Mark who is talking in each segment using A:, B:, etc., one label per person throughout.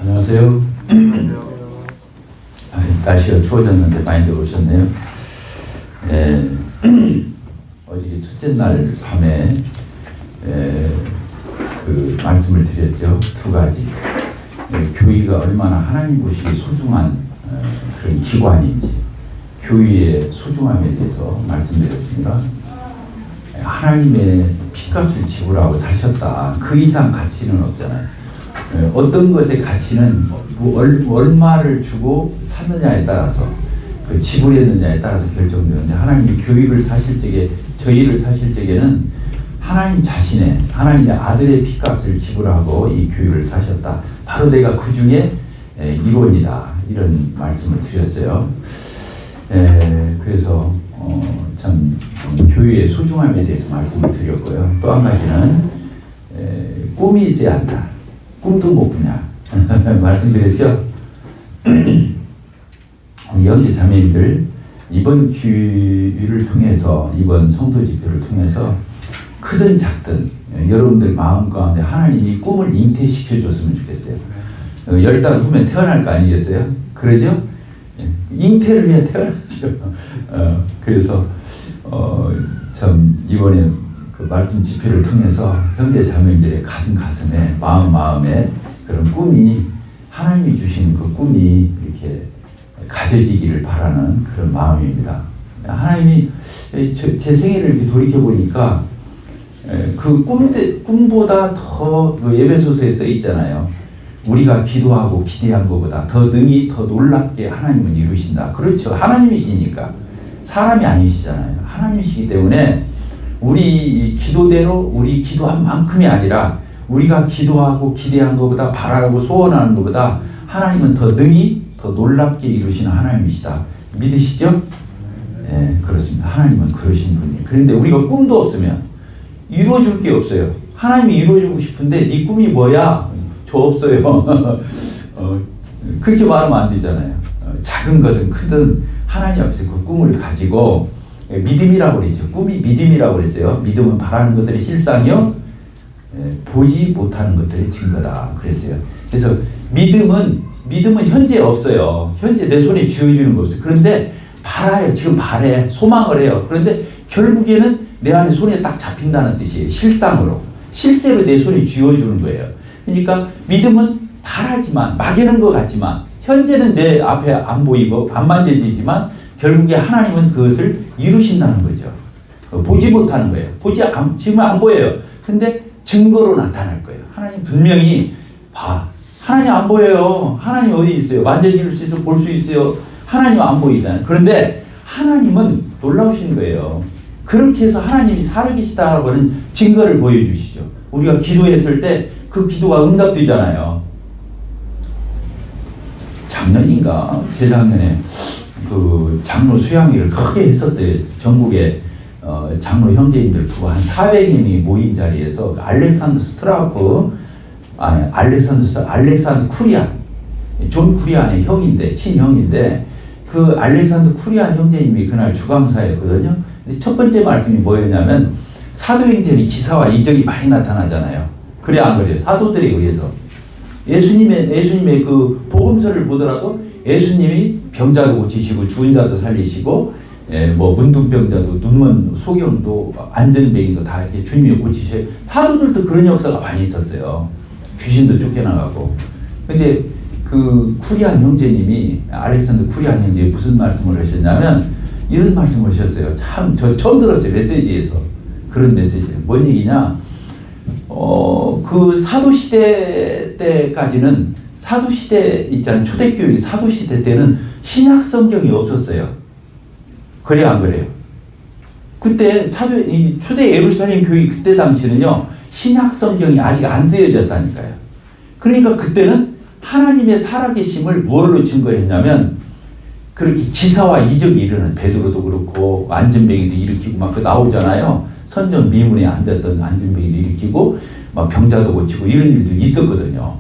A: 안녕하세요. 날씨가 추워졌는데 많이들 오셨네요. 어저께 첫째 날 밤에 그 말씀을 드렸죠. 두 가지. 교회가 얼마나 하나님 보시기에 소중한 그런 기관인지, 교회의 소중함에 대해서 말씀드렸습니다. 하나님의 핏값을 지불하고 사셨다. 그 이상 가치는 없잖아요. 어떤 것의 가치는 얼마를 주고 샀느냐에 따라서, 그 지불했느냐에 따라서 결정되는데, 하나님이 교회를 사실 적에, 저희를 사실 적에는 하나님 자신의, 하나님의 아들의 핏값을 지불하고 이 교회를 사셨다. 바로 내가 그 중에 일원이다. 이런 말씀을 드렸어요. 그래서 참 교회의 소중함에 대해서 말씀을 드렸고요. 또 한 가지는 꿈이 있어야 한다. 꿈도 못 꾸냐 말씀드렸죠. 형제 자매님들, 이번 기회를 통해서, 이번 성도 집회를 통해서 크든 작든 여러분들 마음 가운데 하나님이 꿈을 잉태시켜 줬으면 좋겠어요. 10달 후면 태어날 거 아니겠어요? 그러죠? 잉태를 해야 태어나죠. 그래서 참 이번에 그 말씀 집회를 통해서 형제 자매님들의 가슴에, 마음에 그런 꿈이, 하나님이 주신 그 꿈이 이렇게 가져지기를 바라는 그런 마음입니다. 하나님이 제 생애를 이렇게 돌이켜 보니까 그 꿈보다 더, 그 에베소서에 써 있잖아요. 우리가 기도하고 기대한 것보다 더 능히 더 놀랍게 하나님은 이루신다. 그렇죠. 하나님이시니까. 사람이 아니시잖아요. 하나님이시기 때문에 우리 기도대로, 우리 기도한 만큼이 아니라 우리가 기도하고 기대한 것보다, 바라고 소원하는 것보다 하나님은 더 능히 더 놀랍게 이루시는 하나님이시다. 믿으시죠? 네, 그렇습니다. 하나님은 그러신 분이에요. 그런데 우리가 꿈도 없으면 이루어줄 게 없어요. 하나님이 이루어주고 싶은데 네 꿈이 뭐야? 저 없어요. 그렇게 말하면 안 되잖아요. 작은 거든 크든 하나님 앞에서 그 꿈을 가지고, 믿음이라고 그랬죠. 꿈이 믿음이라고 그랬어요. 믿음은 바라는 것들의 실상이요, 보지 못하는 것들의 증거다 그랬어요. 그래서 믿음은 현재 없어요. 현재 내 손에 쥐어주는 거 없어요. 그런데 바라요. 지금 바래. 소망을 해요. 그런데 결국에는 내 안에 손에 딱 잡힌다는 뜻이에요. 실상으로. 실제로 내 손에 쥐어주는 거예요. 그러니까 믿음은 바라지만, 막연한 것 같지만, 현재는 내 앞에 안 보이고 안 만져지지만 결국에 하나님은 그것을 이루신다는 거죠. 보지 못하는 거예요. 지금 안 보여요. 근데 증거로 나타날 거예요. 하나님 분명히 봐. 하나님 안 보여요. 하나님 어디 있어요? 만져질 수 있어, 볼 수 있어요. 하나님 안 보이잖아요. 그런데 하나님은 놀라우신 거예요. 그렇게 해서 하나님이 살아계시다고 하는 증거를 보여주시죠. 우리가 기도했을 때 그 기도가 응답되잖아요. 작년인가 재작년에 그 장로 수양회를 크게 했었어요. 전국에 장로 형제님들 두고 한 400명이 모인 자리에서 알렉산더 쿠리안, 존 쿠리안의 형인데, 친형인데, 그 알렉산더 쿠리안 형제님이 그날 주강사였거든요. 근데 첫 번째 말씀이 뭐였냐면, 사도행전이 기사와 이적이 많이 나타나잖아요. 그래 안 그래요? 사도들에 의해서. 예수님의 그 복음서를 보더라도 예수님이 병자도 고치시고 죽은 자도 살리시고, 뭐 문둥병자도, 눈먼 소경도, 안전뱅이도 다 이렇게 주님이 고치셔요. 사도들도 그런 역사가 많이 있었어요. 귀신도 쫓겨나가고. 근데 그 쿠리안 형제님이, 알렉산더 쿠리안 형제님이 무슨 말씀을 하셨냐면 이런 말씀을 하셨어요. 참 저 처음 들었어요. 메시지에서. 그런 메시지예요. 뭔 얘기냐? 그 사도시대 때까지는, 사도시대 있잖아요. 초대교회 사도시대 때는 신약 성경이 없었어요. 그래요, 안 그래요? 그때 초대 예루살렘 교회 그때 당시는요, 신약 성경이 아직 안 쓰여졌다니까요. 그러니까 그때는 하나님의 살아계심을 무엇로 증거했냐면, 그렇게 기사와 이적이 일어나는, 베드로도 그렇고 안전뱅이도 일으키고 막 그 나오잖아요. 선전 미문에 앉았던 안전뱅이도 일으키고 막 병자도 고치고 이런 일들이 있었거든요.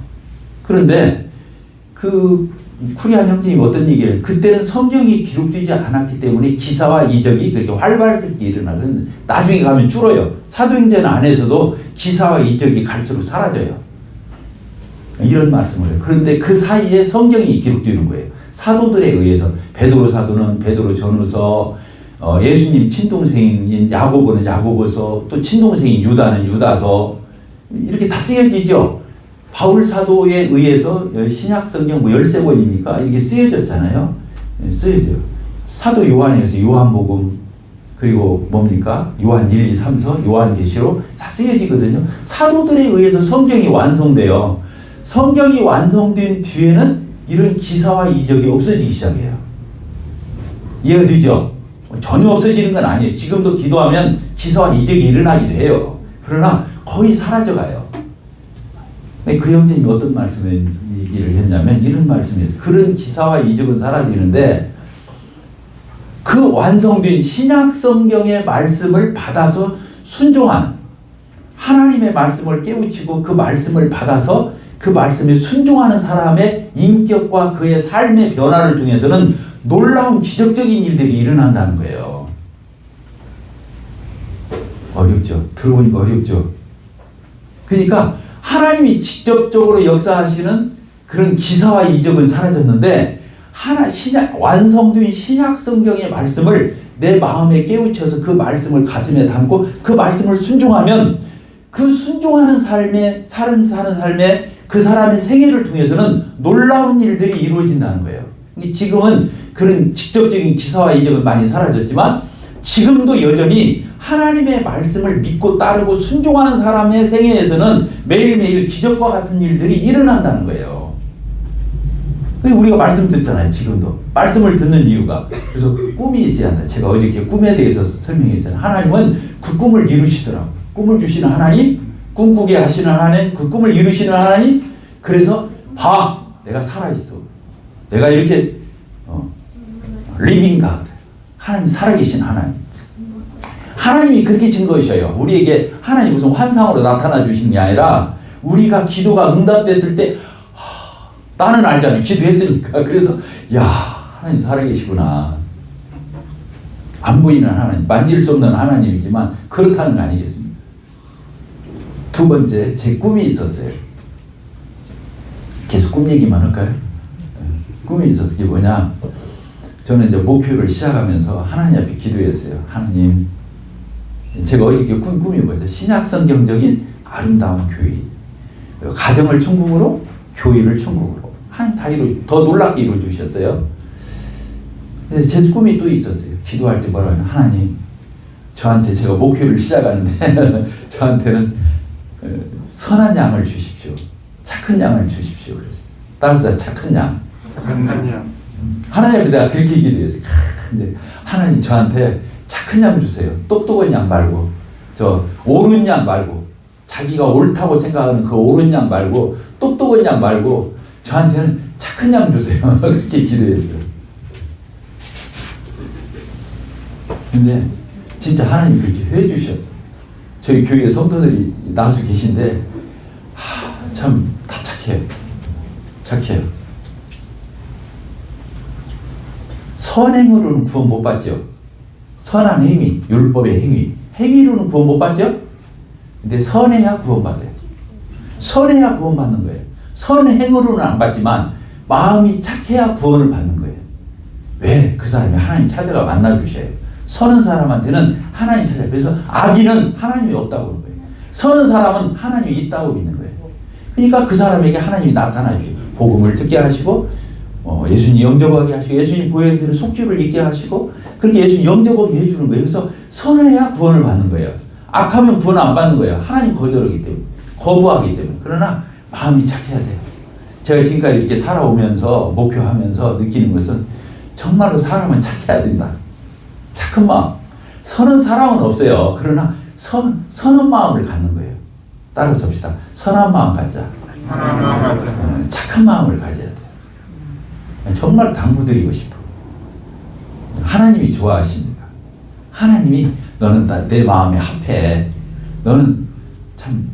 A: 그런데 그 쿠리안 형제님이 어떤 얘기를, 그때는 성경이 기록되지 않았기 때문에 기사와 이적이 그렇게 활발스럽게 일어나는, 나중에 가면 줄어요. 사도행전 안에서도 기사와 이적이 갈수록 사라져요. 이런 말씀을 해요. 그런데 그 사이에 성경이 기록되는 거예요. 사도들에 의해서 베드로 사도는 베드로 전후서, 예수님 친동생인 야고보는 야고보서, 또 친동생인 유다는 유다서, 이렇게 다 쓰여지죠. 바울 사도에 의해서 신약 성경 뭐 13권입니까? 이게 쓰여졌잖아요. 쓰여져요. 사도 요한에 의해서 요한복음, 그리고 뭡니까? 요한 1, 2, 3서, 요한계시록 다 쓰여지거든요. 사도들에 의해서 성경이 완성돼요. 성경이 완성된 뒤에는 이런 기사와 이적이 없어지기 시작해요. 이해가 되죠? 전혀 없어지는 건 아니에요. 지금도 기도하면 기사와 이적이 일어나기도 해요. 그러나 거의 사라져가요. 그 형제님이 어떤 말씀을 얘기를 했냐면 이런 말씀이었어요. 그런 기사와 이적은 사라지는데 그 완성된 신약 성경의 말씀을 받아서 순종한, 하나님의 말씀을 깨우치고 그 말씀을 받아서 그 말씀에 순종하는 사람의 인격과 그의 삶의 변화를 통해서는 놀라운 기적적인 일들이 일어난다는 거예요. 어렵죠. 들어보니까 어렵죠. 그러니까 하나님이 직접적으로 역사하시는 그런 기사와 이적은 사라졌는데 완성된 신약 성경의 말씀을 내 마음에 깨우쳐서 그 말씀을 가슴에 담고 그 말씀을 순종하면 그 순종하는 삶에 사는 삶에 그 사람의 생애를 통해서는 놀라운 일들이 이루어진다는 거예요. 지금은 그런 직접적인 기사와 이적은 많이 사라졌지만 지금도 여전히 하나님의 말씀을 믿고 따르고 순종하는 사람의 생애에서는 매일매일 기적과 같은 일들이 일어난다는 거예요. 우리가 말씀 듣잖아요. 지금도 말씀을 듣는 이유가, 그래서 꿈이 있어야 한다. 제가 어저께 꿈에 대해서 설명했잖아요. 하나님은 그 꿈을 이루시더라고요. 꿈을 주시는 하나님, 꿈꾸게 하시는 하나님, 그 꿈을 이루시는 하나님. 그래서 봐, 내가 살아있어. 내가 이렇게 리빙 가드, 하나님 살아계신 하나님. 하나님이 그렇게 증거하셔요. 우리에게 하나님 무슨 환상으로 나타나 주신 게 아니라 우리가 기도가 응답됐을 때 나는 알잖아요. 기도했으니까. 그래서 야, 하나님 살아계시구나. 안 보이는 하나님, 만질 수 없는 하나님이지만 그렇다는 거 아니겠습니까? 두 번째, 제 꿈이 있었어요. 계속 꿈 얘기만 할까요? 꿈이 있었어요. 그게 뭐냐? 저는 이제 목표를 시작하면서 하나님 앞에 기도했어요. 하나님, 제가 어저께 꾼 꿈이 뭐죠? 신약 성경적인 아름다운 교회. 가정을 천국으로, 교회를 천국으로. 다 더 놀랍게 이루어 주셨어요. 제 꿈이 또 있었어요. 기도할 때 뭐라 하면, 하나님, 저한테 제가 목표를 시작하는데 저한테는 선한 양을 주십시오. 착한 양을 주십시오. 그래서 따라서 착한 양.
B: 착한 양.
A: 하나님 앞에 내가 그렇게 기도했어요. 근데 하나님 저한테 착한 양 주세요. 똑똑한 양 말고, 저 옳은 양 말고, 자기가 옳다고 생각하는 그 옳은 양 말고, 똑똑한 양 말고 저한테는 착한 양 주세요. 그렇게 기도했어요. 근데 진짜 하나님 그렇게 해주셨어요. 저희 교회 성도들이 나와서 계신데 참 다 착해요. 착해요. 선행으로는 구원 못 받죠. 선한 행위, 율법의 행위로는 구원 못 받죠. 근데 선해야 구원받아요. 선해야 구원받는 거예요. 선행으로는 안 받지만 마음이 착해야 구원을 받는 거예요. 왜? 그 사람이 하나님 찾아가 만나주셔요. 선한 사람한테는 하나님 찾아요. 그래서 악인은 하나님이 없다고 그러는 거예요. 선한 사람은 하나님이 있다고 믿는 거예요. 그러니까 그 사람에게 하나님이 나타나 주시고 복음을 듣게 하시고 예수님 영접하게 하시고 예수님 보혈의 속죄를 잊게 하시고 그렇게 예수님 영접하게 해주는 거예요. 그래서 선해야 구원을 받는 거예요. 악하면 구원 안 받는 거예요. 하나님 거절하기 때문에, 거부하기 때문에. 그러나 마음이 착해야 돼요. 제가 지금까지 이렇게 살아오면서 목표하면서 느끼는 것은 정말로 사람은 착해야 된다. 착한 마음. 선한 사람은 없어요. 그러나 선한 마음을 갖는 거예요. 따라서 합시다. 선한 마음 갖자. 착한 마음을 가져야 돼요. 정말 당부드리고 싶어. 하나님이 좋아하십니까? 하나님이 너는 내 마음에 합해. 너는 참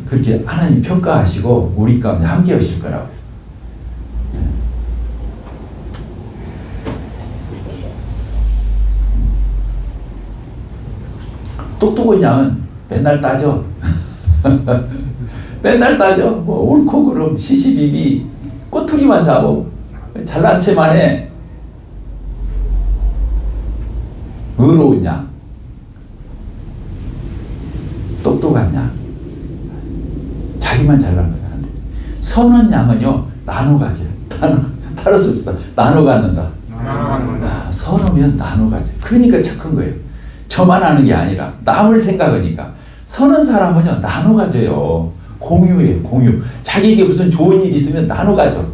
A: 그렇게 하나님 평가하시고 우리 가운데 함께 하실 거라고요. 똑똑한 양은 맨날 따져. 맨날 따져. 뭐 옳고 그름, 시시비비, 꼬투리만 잡어. 잘난 체만 해. 의로운 양, 똑똑한 양, 자기만 잘난 거야. 선한 양은요, 나눠 가져요. 따라 씁시다. 나눠 갖는다. 선하면 나눠 가져. 그러니까 착한 거예요. 저만 하는 게 아니라 남을 생각하니까. 선한 사람은요, 나눠 가져요. 공유예요, 공유. 자기에게 무슨 좋은 일이 있으면 나눠 가져.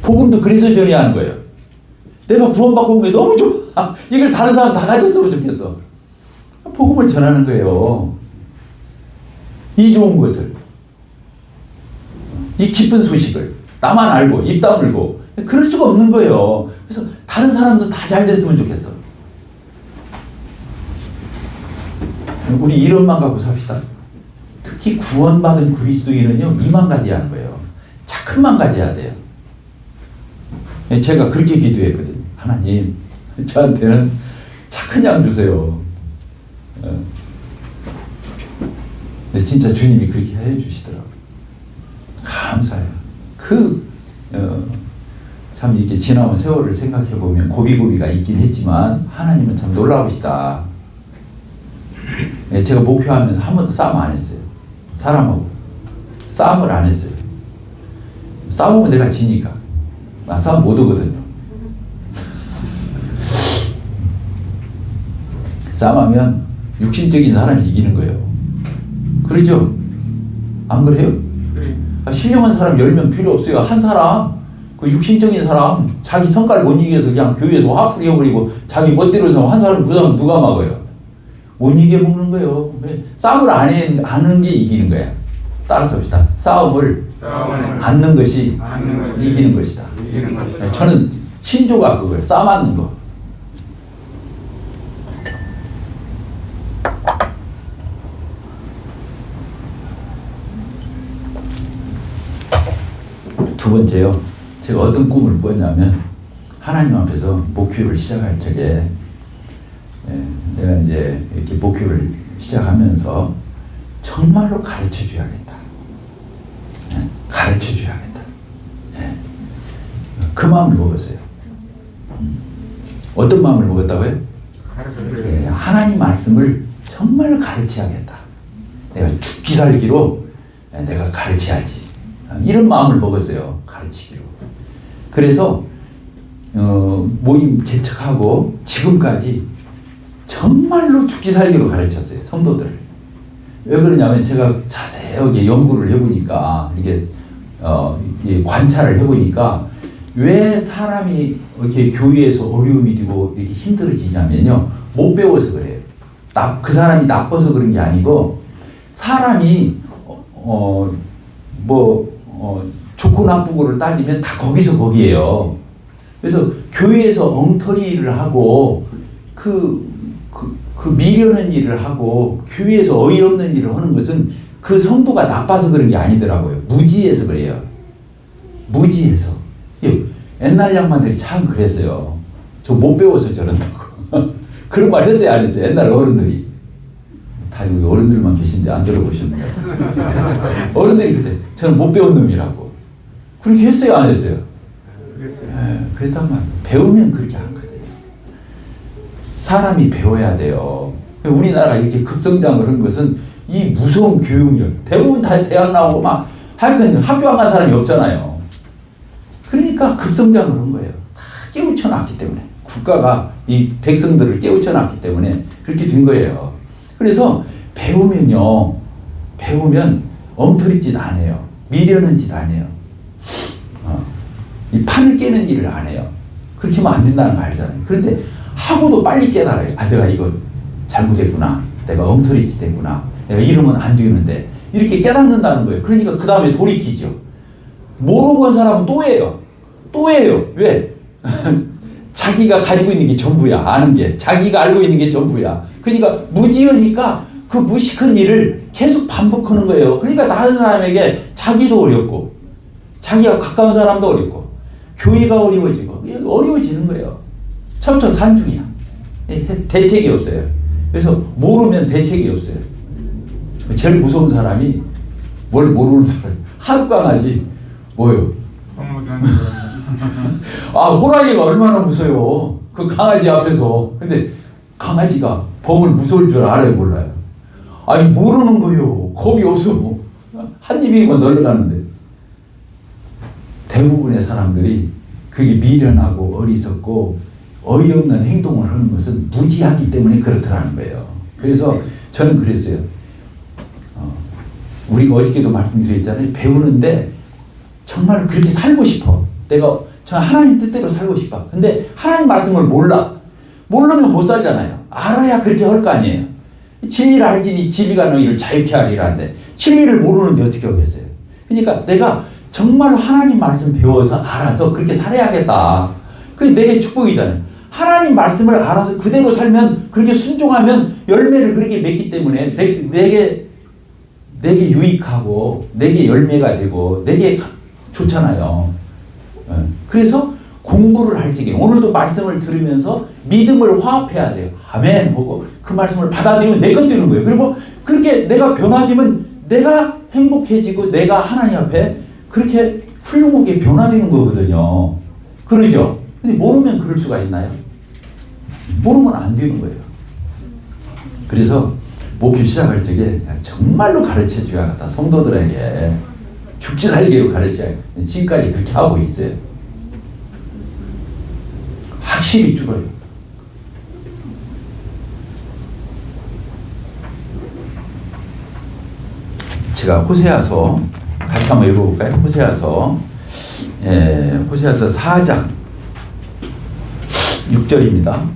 A: 복음도 그래서 전해하는 거예요. 내가 구원받고 온 게 너무 좋아. 이걸 다른 사람 다 가졌으면 좋겠어. 복음을 전하는 거예요. 이 좋은 것을, 이 기쁜 소식을 나만 알고 입 다물고 그럴 수가 없는 거예요. 그래서 다른 사람도 다 잘 됐으면 좋겠어. 우리 이름만 갖고 삽시다. 특히 구원받은 그리스도인은요, 이만 가져야 하는 거예요. 착한만 가져야 돼요. 제가 그렇게 기도했거든요. 하나님, 저한테는 착한 양 주세요. 근데 진짜 주님이 그렇게 해주시더라고요. 감사해요. 참 이렇게 지나온 세월을 생각해 보면 고비고비가 있긴 했지만 하나님은 참 놀라우시다. 제가 목회하면서 한 번도 싸움 안 했어요. 사람하고 싸움을 안 했어요. 싸우면 내가 지니까. 나 싸움 못 하거든요. 싸움하면 육신적인 사람이 이기는 거예요. 그러죠? 안 그래요? 그래. 신령한 사람 10명 필요 없어요. 한 사람, 그 육신적인 사람, 자기 성깔 못 이겨서 그냥 교회에서 화풀이 해버리고 자기 멋대로 해서 한 사람, 그 사람 누가 막아요? 못 이겨 먹는 거예요. 싸움을 안 하는 게 이기는 거야. 따라서 합시다. 싸움을 않는 것이 이기는 것이다. 저는 신조가 그거예요. 싸움 않는 거. 두 번째요. 제가 어떤 꿈을 꾸었냐면 하나님 앞에서 목회를 시작할 적에 내가 이제 이렇게 목회를 시작하면서 정말로 가르쳐 줘야겠다. 가르쳐 줘야겠다. 그 마음을 먹었어요. 어떤 마음을 먹었다고요? 하나님 말씀을 정말 가르쳐야겠다. 내가 죽기 살기로 내가 가르쳐야지. 이런 마음을 먹었어요. 가르치기로. 그래서 모임 개척하고 지금까지 정말로 죽기 살기로 가르쳤어요. 성도들을. 왜 그러냐면 제가 자세하게 연구를 해보니까 이게 관찰을 해보니까 왜 사람이 이렇게 교회에서 어려움이 되고 이렇게 힘들어지냐면요, 못 배워서 그래요. 그 사람이 나빠서 그런 게 아니고 사람이 좋고 나쁘고를 따지면 다 거기서 거기에요. 그래서 교회에서 엉터리를 하고 그 미련한 일을 하고 교회에서 어이없는 일을 하는 것은 그 성도가 나빠서 그런 게 아니더라고요. 무지해서 그래요. 무지해서. 옛날 양반들이 참 그랬어요. 저 못 배워서 저런다고. 그런 말 했어요, 안 했어요? 옛날 어른들이. 다 여기 어른들만 계신데 안 들어보셨나요? 어른들이 그때 저는 못 배운 놈이라고. 그렇게 했어요, 안 했어요? 그랬단 말이에요. 배우면 그렇게 하거든요. 사람이 배워야 돼요. 우리나라가 이렇게 급성장을 한 것은 이 무서운 교육력. 대부분 다 대학 나오고 막 하여튼 학교 안 간 사람이 없잖아요. 그러니까 급성장을 한 거예요. 다 깨우쳐놨기 때문에. 국가가 이 백성들을 깨우쳐놨기 때문에 그렇게 된 거예요. 그래서 배우면 엉터리 짓 안 해요. 미련한 짓 안 해요. 이 판을 깨는 일을 안 해요. 그렇게 하면 안 된다는 거 알잖아요. 그런데 하고도 빨리 깨달아요. 내가 이거 잘못했구나. 내가 엉터리 짓 했구나. 내가 이러면 안 되는데. 이렇게 깨닫는다는 거예요. 그러니까 그 다음에 돌이키죠. 모르고 온 사람은 또 해요. 왜? 자기가 가지고 있는 게 전부야. 아는 게. 자기가 알고 있는 게 전부야. 그러니까 무지하니까 그 무식한 일을 계속 반복하는 거예요. 그러니까 다른 사람에게 자기도 어렵고 자기가 가까운 사람도 어렵고 교회가 어려워지고 어려워지는 거예요. 첨처산중이야. 대책이 없어요. 그래서 모르면 대책이 없어요. 제일 무서운 사람이 뭘 모르는 사람. 하룻강아지 뭐요? 호랑이가 얼마나 무서워요. 그 강아지 앞에서. 근데 강아지가 범을 무서울 줄 알아요, 몰라요? 아니 모르는 거예요. 겁이 없어. 한 입이면 널려가는데. 대부분의 사람들이 그게 미련하고 어리석고 어이없는 행동을 하는 것은 무지하기 때문에 그렇더라는 거예요. 그래서 저는 그랬어요. 우리가 어저께도 말씀드렸잖아요. 배우는데 정말 그렇게 살고 싶어. 저 하나님 뜻대로 살고 싶어. 근데 하나님 말씀을 몰라. 모르면 못 살잖아요. 알아야 그렇게 할 거 아니에요. 진리를 알지니 진리가 너희를 자유케 하리라는데 진리를 모르는데 어떻게 하겠어요. 그러니까 내가 정말 하나님 말씀 배워서 알아서 그렇게 살아야겠다. 그게 내게 축복이잖아요. 하나님 말씀을 알아서 그대로 살면 그렇게 순종하면 열매를 그렇게 맺기 때문에 내게 유익하고 내게 열매가 되고 내게 좋잖아요. 그래서 공부를 할 적에 오늘도 말씀을 들으면서 믿음을 화합해야 돼요. 아멘 보고 그 말씀을 받아들이면 내 것 되는 거예요. 그리고 그렇게 내가 변화되면 내가 행복해지고 내가 하나님 앞에 그렇게 훌륭하게 변화되는 거거든요. 그러죠? 근데 모르면 그럴 수가 있나요? 모르면 안 되는 거예요. 그래서 목표 시작할 적에 정말로 가르쳐 줘야겠다. 성도들에게 죽지 살기로 가르쳐야 지금까지 그렇게 하고 있어요. 확실히 줄어요. 제가 호세아서 같이 한번 읽어볼까요? 호세아서 4장 6절입니다.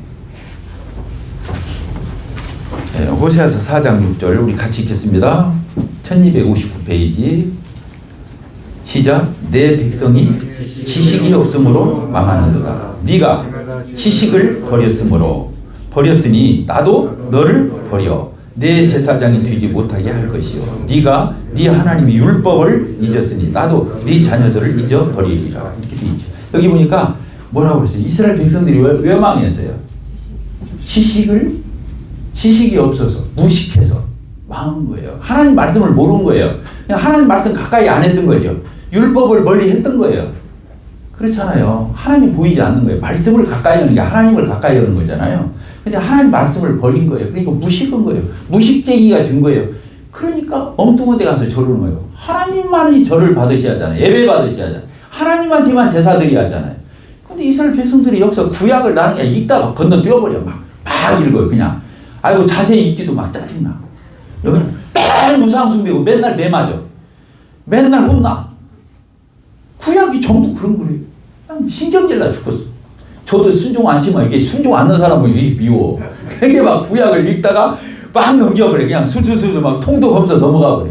A: 호세아서 4장 6절 우리 같이 읽겠습니다. 1259페이지 시작. 내 백성이 지식이 없으므로 망하는도다. 네가 지식을 버렸으니 나도 너를 버려 내 제사장이 되지 못하게 할 것이요 네가 네 하나님의 율법을 잊었으니 나도 네 자녀들을 잊어버리리라. 이렇게 되어 있죠. 여기 보니까 뭐라고 그랬어요? 이스라엘 백성들이 왜 망했어요? 지식이 없어서 무식해서 망한 거예요. 하나님 말씀을 모르는 거예요. 그냥 하나님 말씀 가까이 안 했던 거죠. 율법을 멀리 했던 거예요. 그렇잖아요. 하나님 보이지 않는 거예요. 말씀을 가까이 하는 게 하나님을 가까이 하는 거잖아요. 근데 하나님 말씀을 버린 거예요. 그러니까 무식한 거예요. 무식쟁이가 된 거예요. 그러니까 엉뚱한 데 가서 저러는 거예요. 하나님만이 절을 받으셔야 하잖아요. 예배 받으셔야 하잖아요. 하나님한테만 제사 드려야 하잖아요. 근데 이스라엘 백성들이 여기서 구약을 나는 게 읽다가 건너뛰어버려. 막 읽어요. 그냥. 아이고 자세히 읽기도 막 짜증나. 여기는 맨 우상 숭배고 맨날 매 맞아. 맨날 혼나. 구약이 전부 그런 거래요. 신경질 나 죽겠어. 저도 순종 안 치면 이게 순종 않는 사람은 이게 미워. 그게 막 구약을 읽다가 막 넘겨버려. 그냥 수수수수 막 통도 검서 넘어가 버려.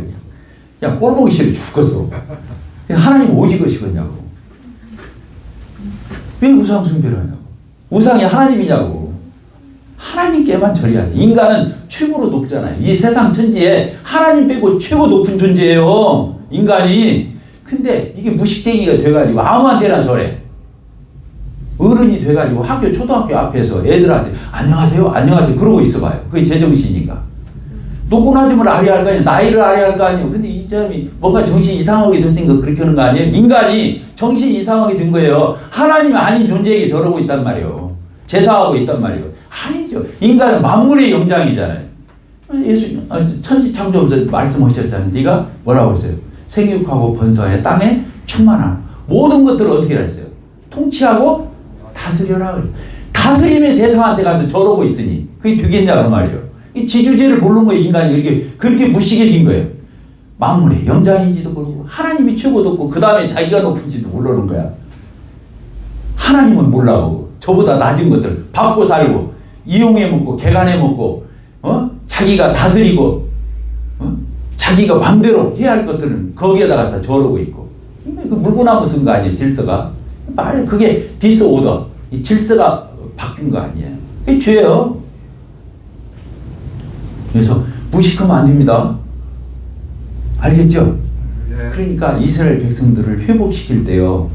A: 그냥 꼴보기 싫어 죽겠어. 하나님 오직으시겠냐고. 왜 우상 숭배를 하냐고. 우상이 하나님이냐고. 하나님께만 절해야죠. 인간은 최고로 높잖아요. 이 세상 천지에 하나님 빼고 최고 높은 존재예요. 인간이. 근데 이게 무식쟁이가 돼가지고 아무한테나 절해. 어른이 돼가지고 학교 초등학교 앞에서 애들한테 안녕하세요 그러고 있어봐요. 그게 제정신이니까. 노고나즘을 알아야 할 거 아니에요. 나이를 알아야 할 거 아니에요. 근데 이 사람이 뭔가 정신 이상하게 됐으니까 그렇게 하는 거 아니에요. 인간이 정신 이상하게 된 거예요. 하나님이 아닌 존재에게 저러고 있단 말이에요. 제사하고 있단 말이에요. 아니죠. 인간은 만물의 영장이잖아요. 예수 천지창조하면서 말씀하셨잖아요. 네가 뭐라고 했어요? 생육하고 번성해 땅에 충만한 모든 것들을 어떻게 했어요? 통치하고 다스려라. 다스림의 대상한테 가서 저러고 있으니 그게 되겠냐고 말이에요. 이 지주제를 모르는 거예요. 인간이 이렇게 그렇게 무식해 진 거예요. 만물의 영장인지도 모르고 하나님이 최고 높고 그 다음에 자기가 높은지도 모르는 거야. 하나님은 몰라고 저보다 낮은 것들 받고 살고 이용해 먹고 개간해 먹고 자기가 다스리고 자기가 마음대로 해야 할 것들은 거기에다 갖다 저러고 있고 그 물구나무 쓴 거 아니에요. 질서가 말 그게 디스오더 이 질서가 바뀐 거 아니에요. 그게 죄예요. 그래서 무식하면 안 됩니다. 알겠죠? 그러니까 이스라엘 백성들을 회복시킬 때요.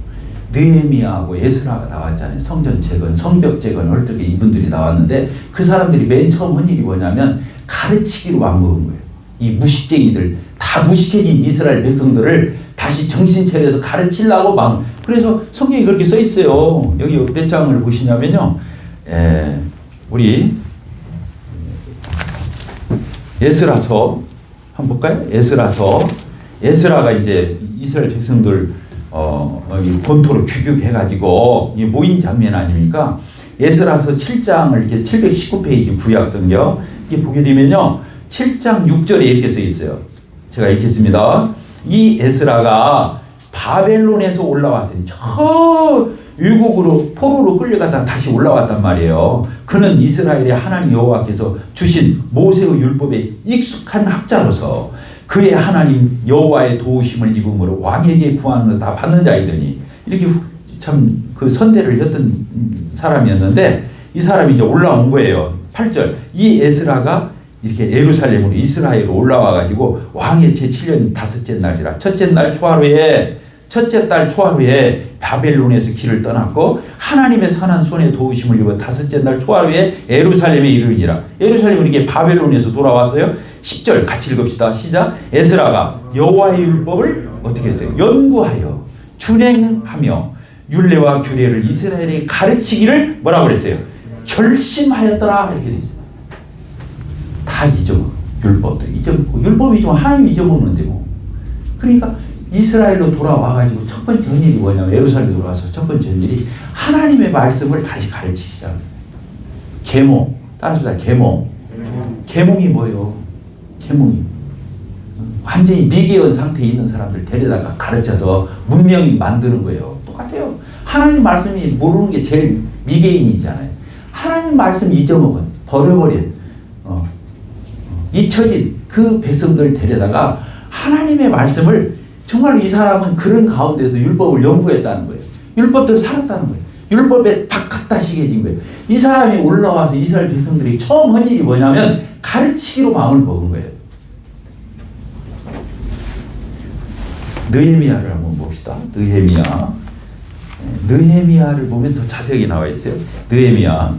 A: 느헤미야하고 에스라가 나왔잖아요. 성전 재건, 성벽 재건 어떻게 이분들이 나왔는데 그 사람들이 맨 처음 한 일이 뭐냐면 가르치기로 안 먹은 거예요. 이 무식쟁이들, 다 무식해진 이스라엘 백성들을 다시 정신 차려서 가르치려고 마음. 그래서 성경에 그렇게 써 있어요. 여기 몇 장을 보시냐면요. 우리 에스라서 한번 볼까요? 에스라가 이제 이스라엘 백성들 본토로 귀국해가지고 모인 장면 아닙니까? 에스라서 7장을 이렇게 719페이지 구약 성경 이렇게 보게 되면요, 7장 6절에 이렇게 써 있어요. 제가 읽겠습니다. 이 에스라가 바벨론에서 올라왔어요. 저 유국으로 포로로 끌려가다가 다시 올라왔단 말이에요. 그는 이스라엘의 하나님 여호와께서 주신 모세의 율법에 익숙한 학자로서 그의 하나님 여호와의 도우심을 입음으로 왕에게 구하는 것 다 받는 자이더니, 이렇게 참 그 선대를 했던 사람이었는데 이 사람이 이제 올라온 거예요. 8절. 이 에스라가 이렇게 예루살렘으로 이스라엘로 올라와 가지고 왕의 제7년 다섯째 날이라 첫째 달 초하루에 바벨론에서 길을 떠났고 하나님의 선한 손에 도우심을 입어 다섯째 날 초하루에 예루살렘에 이르니라. 예루살렘은 이게 바벨론에서 돌아왔어요. 10절 같이 읽읍시다. 시작. 에스라가 여호와의 율법을 어떻게 했어요? 연구하여 준행하며 율례와 규례를 이스라엘에 가르치기를 뭐라고 그랬어요? 결심하였더라. 이렇게 돼 있어요. 다 잊어먹어. 율법도 잊어먹고, 율법이 좀 하나님 잊어먹는데 뭐. 그러니까 이스라엘로 돌아와가지고 첫 번째 일이 뭐냐면, 예루살렘에 돌아와서 첫 번째 일이 하나님의 말씀을 다시 가르치기 시작합니다. 계몽. 따라서 계몽. 계몽이 뭐예요? 계몽이 완전히 미개한 상태에 있는 사람들 데려다가 가르쳐서 문명이 만드는 거예요. 똑같아요. 하나님 말씀이 모르는 게 제일 미개인이잖아요. 하나님 말씀 잊어먹은, 버려버린, 잊혀진 그 백성들 데려다가 하나님의 말씀을, 정말 이 사람은 그런 가운데서 율법을 연구했다는 거예요. 율법대로 살았다는 거예요. 율법에 딱 갖다 시겨진 거예요. 이 사람이 올라와서 이스라엘 백성들이 처음 한 일이 뭐냐면 가르치기로 마음을 먹은 거예요. 느헤미야를 한번 봅시다. 느헤미야를 보면 더 자세하게 나와 있어요. 느헤미야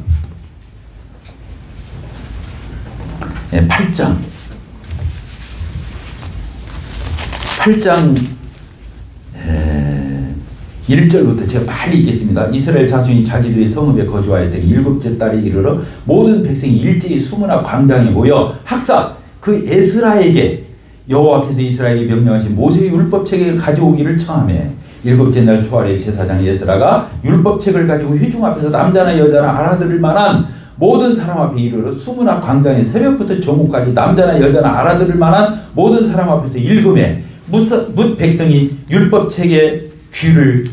A: 8장 1절부터 제가 빨리 읽겠습니다. 이스라엘 자손이 자기들의 성읍에 거주하였더니 일곱째 달에 이르러 모든 백성이 일제히 수문화 광장에 모여 학사 그 에스라에게 여호와께서 이스라엘에 명령하신 모세의 율법책을 가져오기를 청하며, 일곱째 날 초하루에 제사장 에스라가 율법책을 가지고 회중 앞에서 남자나 여자나 알아들을 만한 모든 사람 앞에 이르러 수문화 광장에 새벽부터 정오까지 남자나 여자나 알아들을 만한 모든 사람 앞에서 읽음에 뭇 백성이 율법책에 귀를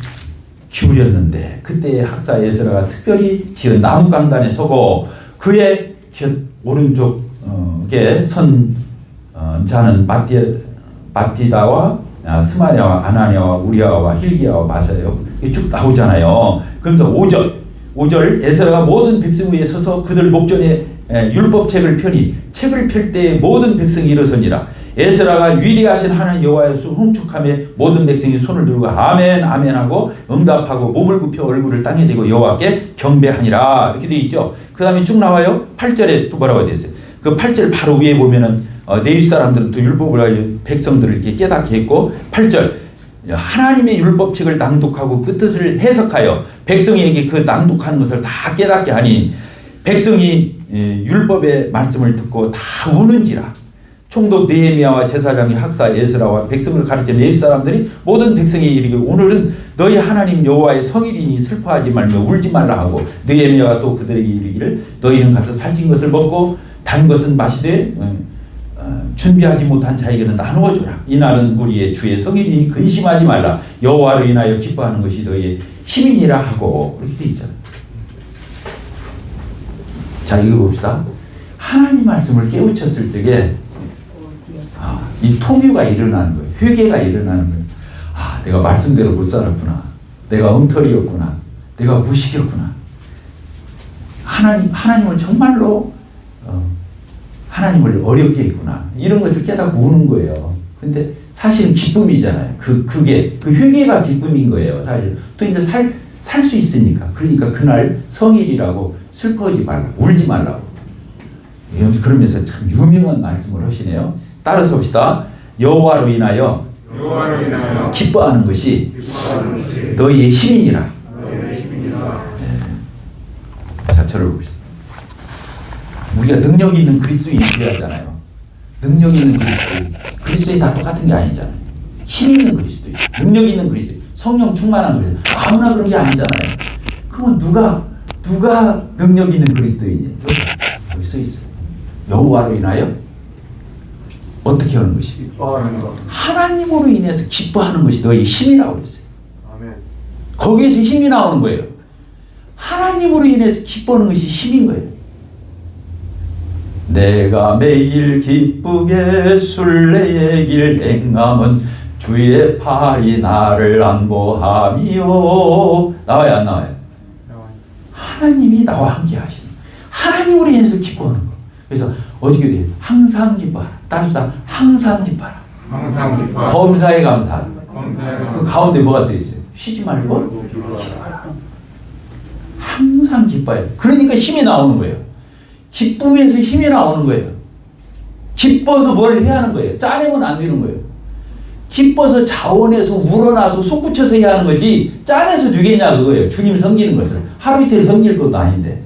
A: 기울였는데, 그때 학사 에스라가 특별히 지은 나무 강단에 서고 그의 곁 오른쪽에 선 자는 마티다와 스마냐와 아나냐와 우리아와 힐기야와 마사예요. 쭉 나오잖아요. 그러면서 5절 에스라가 모든 백성 위에 서서 그들 목전에 율법책을 펴니 책을 펼 때 모든 백성이 일어서니라. 에스라가 위대하신 하나님 여호와의 수 훔축함에 모든 백성이 손을 들고 아멘 아멘 하고 응답하고 몸을 굽혀 얼굴을 땅에 대고 여호와께 경배하니라. 이렇게 되어 있죠. 그 다음에 쭉 나와요. 8절에 또 뭐라고 되어 있어요? 그 8절 바로 위에 보면은 내윗 사람들은 또 율법을 가지고 백성들을 이렇게 깨닫게 했고, 8절 하나님의 율법책을 낭독하고 그 뜻을 해석하여 백성에게 그 낭독하는 것을 다 깨닫게 하니 백성이 율법의 말씀을 듣고 다 우는지라. 총독 느헤미야와 제사장이 학사 에스라와 백성을 가르치는 내윗 사람들이 모든 백성에 이르기를 오늘은 너희 하나님 여호와의 성일이니 슬퍼하지 말며 울지 말라 하고, 느헤미야가 또 그들에게 이르기를 너희는 가서 살찐 것을 먹고 단 것은 마시되 준비하지 못한 자에게는 나누어 주라. 이날은 우리의 주의 성일이니 근심하지 말라. 여호와로 인하여 기뻐하는 것이 너희의 힘이니라 하고, 이렇게 되어 있잖아요. 자, 이거 봅시다. 하나님 말씀을 깨우쳤을 적에 이 통유가 일어나는 거예요. 회개가 일어나는 거예요. 내가 말씀대로 못 살았구나. 내가 엉터리였구나. 내가 무식이었구나. 하나님은 정말로 하나님을 어렵게 했구나. 이런 것을 깨닫고 우는 거예요. 근데 사실은 기쁨이잖아요. 그게 그 회개가 기쁨인 거예요. 사실 또 이제 살 수 있으니까. 그러니까 그날 성일이라고 슬퍼하지 말라, 울지 말라고. 그러면서 참 유명한 말씀을 하시네요. 따라서 봅시다. 여호와로 인하여 기뻐하는 것이 너희의 힘이니라. 자, 저를 봅시다. 우리가 능력 있는 그리스도인이 되어야잖아요. 능력 있는 그리스도인. 그리스도인 다 똑같은 게 아니잖아요. 힘 있는 그리스도인, 능력 있는 그리스도인, 성령 충만한 그리스도인. 아무나 그런 게 아니잖아요. 그러면 누가 능력 있는 그리스도인이에요? 여기 써 있어요. 여호와로 인하여 어떻게 하는 것이? 하나님으로 인해서 기뻐하는 것이 너희의 힘이라고 그랬어요. 아멘. 거기에서 힘이 나오는 거예요. 하나님으로 인해서 기뻐하는 것이 힘인 거예요. 내가 매일 기쁘게 순례의 길 행함은 주의 팔이 나를 안보함이요. 나와요, 안 나와요? 하나님이 나와 함께 하시는, 하나님으로 인해서 기뻐하는 거. 그래서 어떻게 돼요? 항상 기뻐하라. 따르다 항상 기뻐하라. 항상 기뻐하라. 범사에 감사하라. 그 가운데 뭐가 써 있어요? 쉬지 말고 기도하라. 항상 기뻐해요. 그러니까 힘이 나오는 거예요. 기쁨에서 힘이 나오는 거예요. 기뻐서 뭘 해야 하는 거예요. 짜내면 안 되는 거예요. 기뻐서 자원해서 우러나서 솟구쳐서 해야 하는 거지 짜내서 되겠냐 그거예요. 주님 섬기는 것을. 하루 이틀 섬길 것도 아닌데.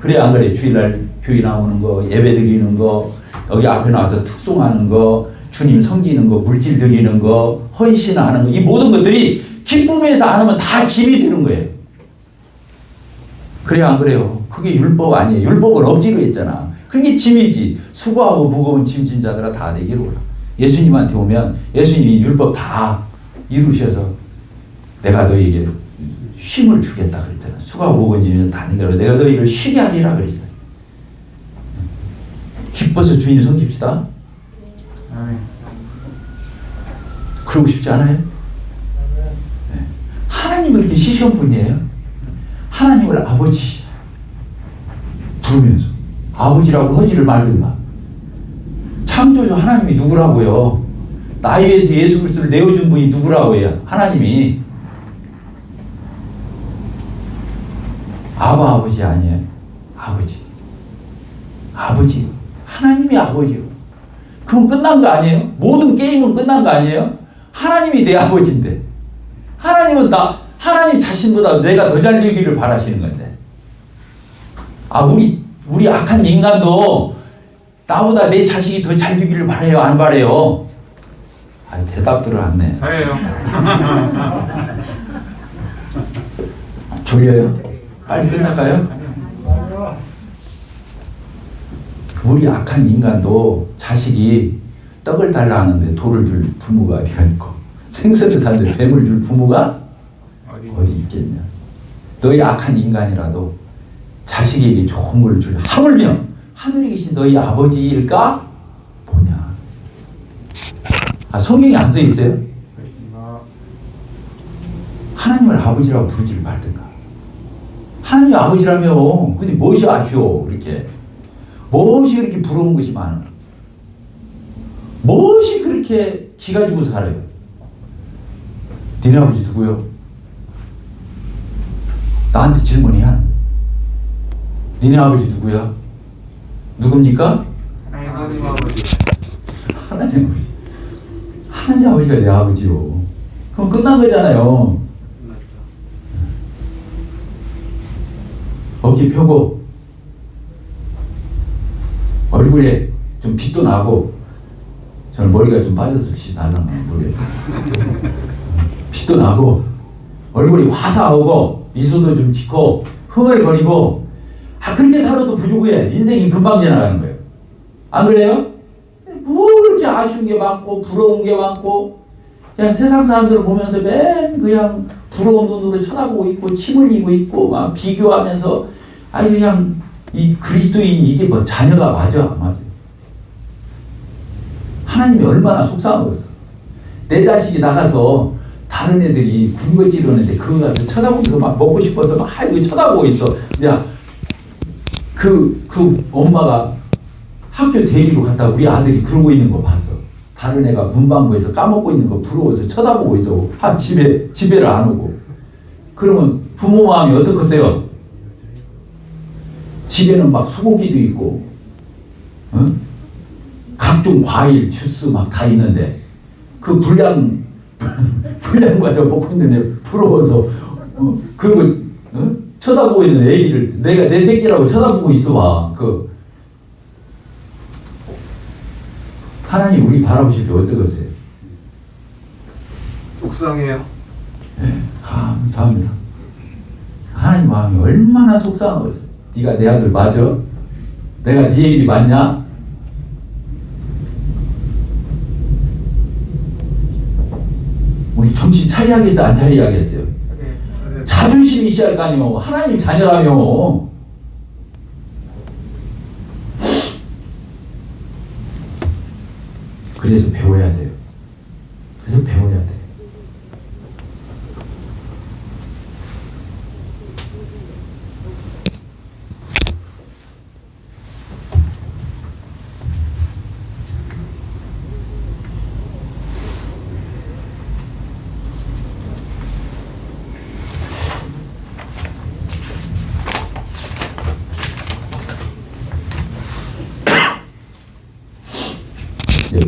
A: 그래 안 그래? 주일날 교회 나오는 거, 예배 드리는 거, 여기 앞에 나와서 특송하는 거, 주님 섬기는 거, 물질 드리는 거, 헌신하는 거, 이 모든 것들이 기쁨에서 안 하면 다 짐이 되는 거예요. 그래 안 그래요? 그게 율법 아니에요. 율법은 억지로 했잖아. 그게 짐이지. 수고하고 무거운 짐진 자들아 다 내게로 오라. 예수님한테 오면 예수님이 율법 다 이루셔서 내가 너희에게 쉼을 주겠다 그랬잖아. 수고하고 무거운 짐진 다 내게로 내가 너희를 쉬게 하리라 그랬잖아. 기뻐서 주님 섬깁시다. 그러고 싶지 않아요? 네. 하나님은 이렇게 시시한 분이에요. 하나님을 아버지 부르면서 아버지라고 하지를 말든가. 창조주 하나님이 누구라고요? 나에 위해서 예수 그리스도를 내어준 분이 누구라고요? 하나님이. 아버지 아니에요? 아버지. 아버지. 하나님이 아버지요. 그럼 끝난 거 아니에요? 모든 게임은 끝난 거 아니에요? 하나님이 내 아버지인데. 하나님은 하나님 자신보다 내가 더 잘 되기를 바라시는 건데. 우리 악한 인간도 나보다 내 자식이 더 잘 되기를 바라요, 안 바라요? 대답들을 안 내. 바라요. 졸려요? 빨리 끝날까요? 우리 악한 인간도 자식이 떡을 달라 하는데 돌을 줄 부모가 어디가 있고, 생선을 달는데 뱀을 줄 부모가 어디 있겠냐. 너희 악한 인간이라도 자식에게 좋은 걸 줄, 하물며 하늘에 계신 너희 아버지일까 보냐. 성경에 안 써 있어요? 하나님을 아버지라고 부르지를 말든가. 하나님 아버지라며. 근데 무엇이 아쉬워 이렇게. 무엇이 그렇게 부러운 것이 많아. 무엇이 그렇게 기 가지고 살아요. 니네 아버지 누구요? 나한테 질문이야. 니네 아버지 누구야? 누굽니까? 하나님 아버지. 하나님 아버지. 하나님 아버지가 내 아버지요. 그럼 끝난 거잖아요. 어깨 펴고 얼굴에 좀 빛도 나고, 저는 머리가 좀 빠져서 빛이 날라가는 머리에 빛도 나고 얼굴이 화사하고 미소도 좀 짓고 흥얼거리고, 그렇게 살아도 부족해. 인생이 금방 지나가는 거예요. 안 그래요? 뭐 그렇게 아쉬운 게 많고 부러운 게 많고, 그냥 세상 사람들을 보면서 맨 그냥 부러운 눈으로 쳐다보고 있고 침 흘리고 있고 막 비교하면서, 그냥 이 그리스도인이 이게 뭐 자녀가 맞아 안 맞아? 하나님이 얼마나 속상하겠어. 내 자식이 나가서 다른 애들이 군것질 이러는데 그거 가서 쳐다보면서 막 먹고 싶어서 막 이거 쳐다보고 있어. 야, 그 엄마가 학교 데리러 갔다 우리 아들이 그러고 있는 거 봤어. 다른 애가 문방구에서 까먹고 있는 거 부러워서 쳐다보고 있어. 집에를 안 오고. 그러면 부모 마음이 어떻겠어요? 집에는 막 소고기도 있고, 어? 각종 과일, 주스 막 다 있는데 그 불량과 저 복근들에 부러워서 그리고 쳐다보고 있는 애기를 내가 내 새끼라고 쳐다보고 있어 봐. 하나님 우리 바라보실 때 어떠세요?
B: 속상해요.
A: 네, 감사합니다. 하나님 마음이 얼마나 속상하겠어. 네가 내 아들 맞아? 내가 네 얘기 맞냐? 우리 정신 차려야겠어, 안 차려야겠어요? 자존심이 있어야 할 거 아니오. 하나님 자녀라며. 그래서 배워야 돼요. 그래서 배워야 돼.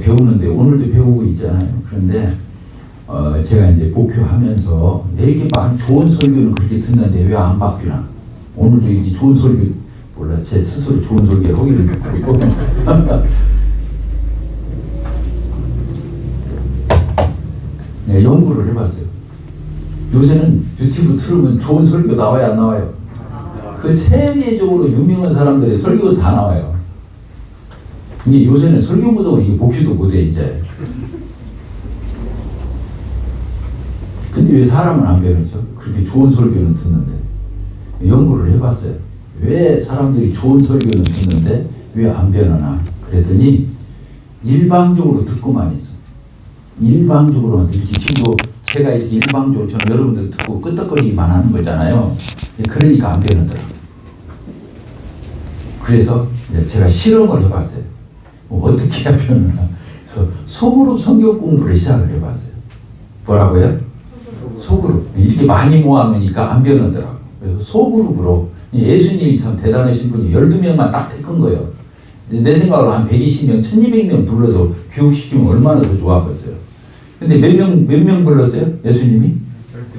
A: 배우는데 오늘도 배우고 있잖아요. 그런데 제가 이제 목회하면서 왜 이렇게 막 좋은 설교는 그렇게 듣는데 왜 안 바뀌나? 오늘도 이제 좋은 설교 몰라. 제 스스로 좋은 설교를 하기를 듣고 네, 연구를 해봤어요. 요새는 유튜브 틀으면 좋은 설교 나와요, 안 나와요? 그 세계적으로 유명한 사람들의 설교 다 나와요. 근데 요새는 설교 못하고 이게 목회도 못해 이제. 근데 왜 사람은 안 배우죠? 그렇게 좋은 설교는 듣는데. 연구를 해봤어요. 왜 사람들이 좋은 설교는 듣는데 왜 안 배우나? 그랬더니 일방적으로 듣고만 있어. 일방적으로만 듣지. 지금도 제가 이렇게 일방적으로 저는 여러분들 듣고 끄떡거리기만 하는 거잖아요. 그러니까 안 배우더라고요. 그래서 제가 실험을 해봤어요. 어떻게 해야 배우나? 그래서 소그룹 성경 공부를 시작을 해봤어요. 뭐라고요? 소그룹. 이렇게 많이 모아놓으니까 안 배우더라고요. 그래서 소그룹으로 예수님이 참 대단하신 분이 12명만 딱 택한 거예요. 내 생각으로 한 120명, 1200명 불러서 교육시키면 얼마나 더 좋았겠어요. 근데 몇 명 불렀어요? 예수님이?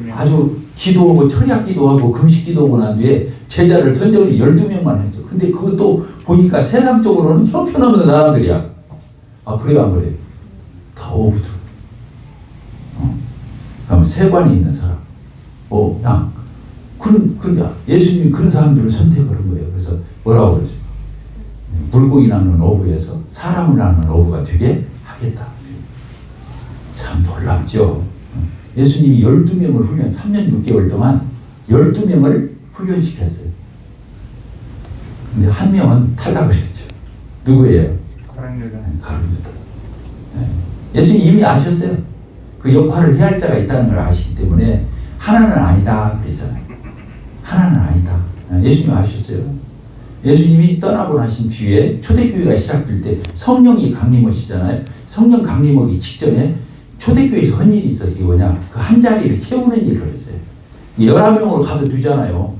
B: 12명.
A: 아주 기도하고 철야 기도하고 금식 기도하고 난 뒤에 제자를 선정을 12명만 했어요. 근데 그것도 보니까 세상적으로는 형편없는 사람들이야. 아, 그래요, 안 그래요? 다 어부들. 그러면 세관이 있는 사람. 야, 그러냐. 예수님이 그런 사람들을 선택을 한 거예요. 그래서 뭐라고 그러죠? 물고기 낳는 어부에서 사람을 낳는 어부가 되게 하겠다. 참 놀랍죠. 예수님이 12명을 훈련, 3년 6개월 동안 12명을 훈련시켰어요. 근데 한 명은 탈락을 했죠. 누구예요? 가룟유다. 예수님 이미 아셨어요. 그 역할을 해야 할 자가 있다는 걸 아시기 때문에 하나는 아니다 그랬잖아요. 하나는 아니다. 예수님이 아셨어요. 예수님이 떠나고 나신 뒤에 초대교회가 시작될 때 성령이 강림하시잖아요. 성령 강림하기 직전에 초대교회에서 한 일이 있어서 이게 뭐냐. 그 한 자리를 채우는 일을 했어요. 11명으로 가도 되잖아요.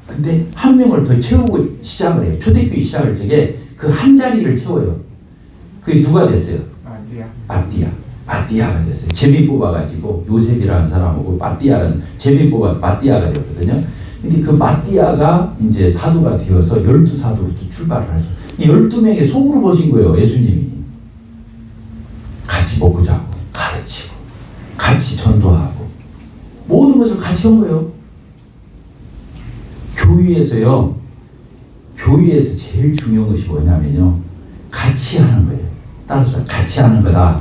A: 근데 한 명을 더 채우고 시작을 해요. 초대교회 시작할 적에 그 한 자리를 채워요. 그게 누가 됐어요? 마띠아가 됐어요. 제비 뽑아가지고 요셉이라는 사람하고 마띠아는 제비 뽑아서 마띠아가 되었거든요. 근데 그 마띠아가 이제 사도가 되어서 12사도부터 출발을 하죠. 이 12명의 속으로 보신 거예요. 예수님이. 같이 먹고 자고 가르치고 같이 전도하고 모든 것을 같이 한 거예요. 교회에서요. 교회에서 제일 중요한 것이 뭐냐면요. 같이 하는 거예요. 따라서 같이 하는 거다.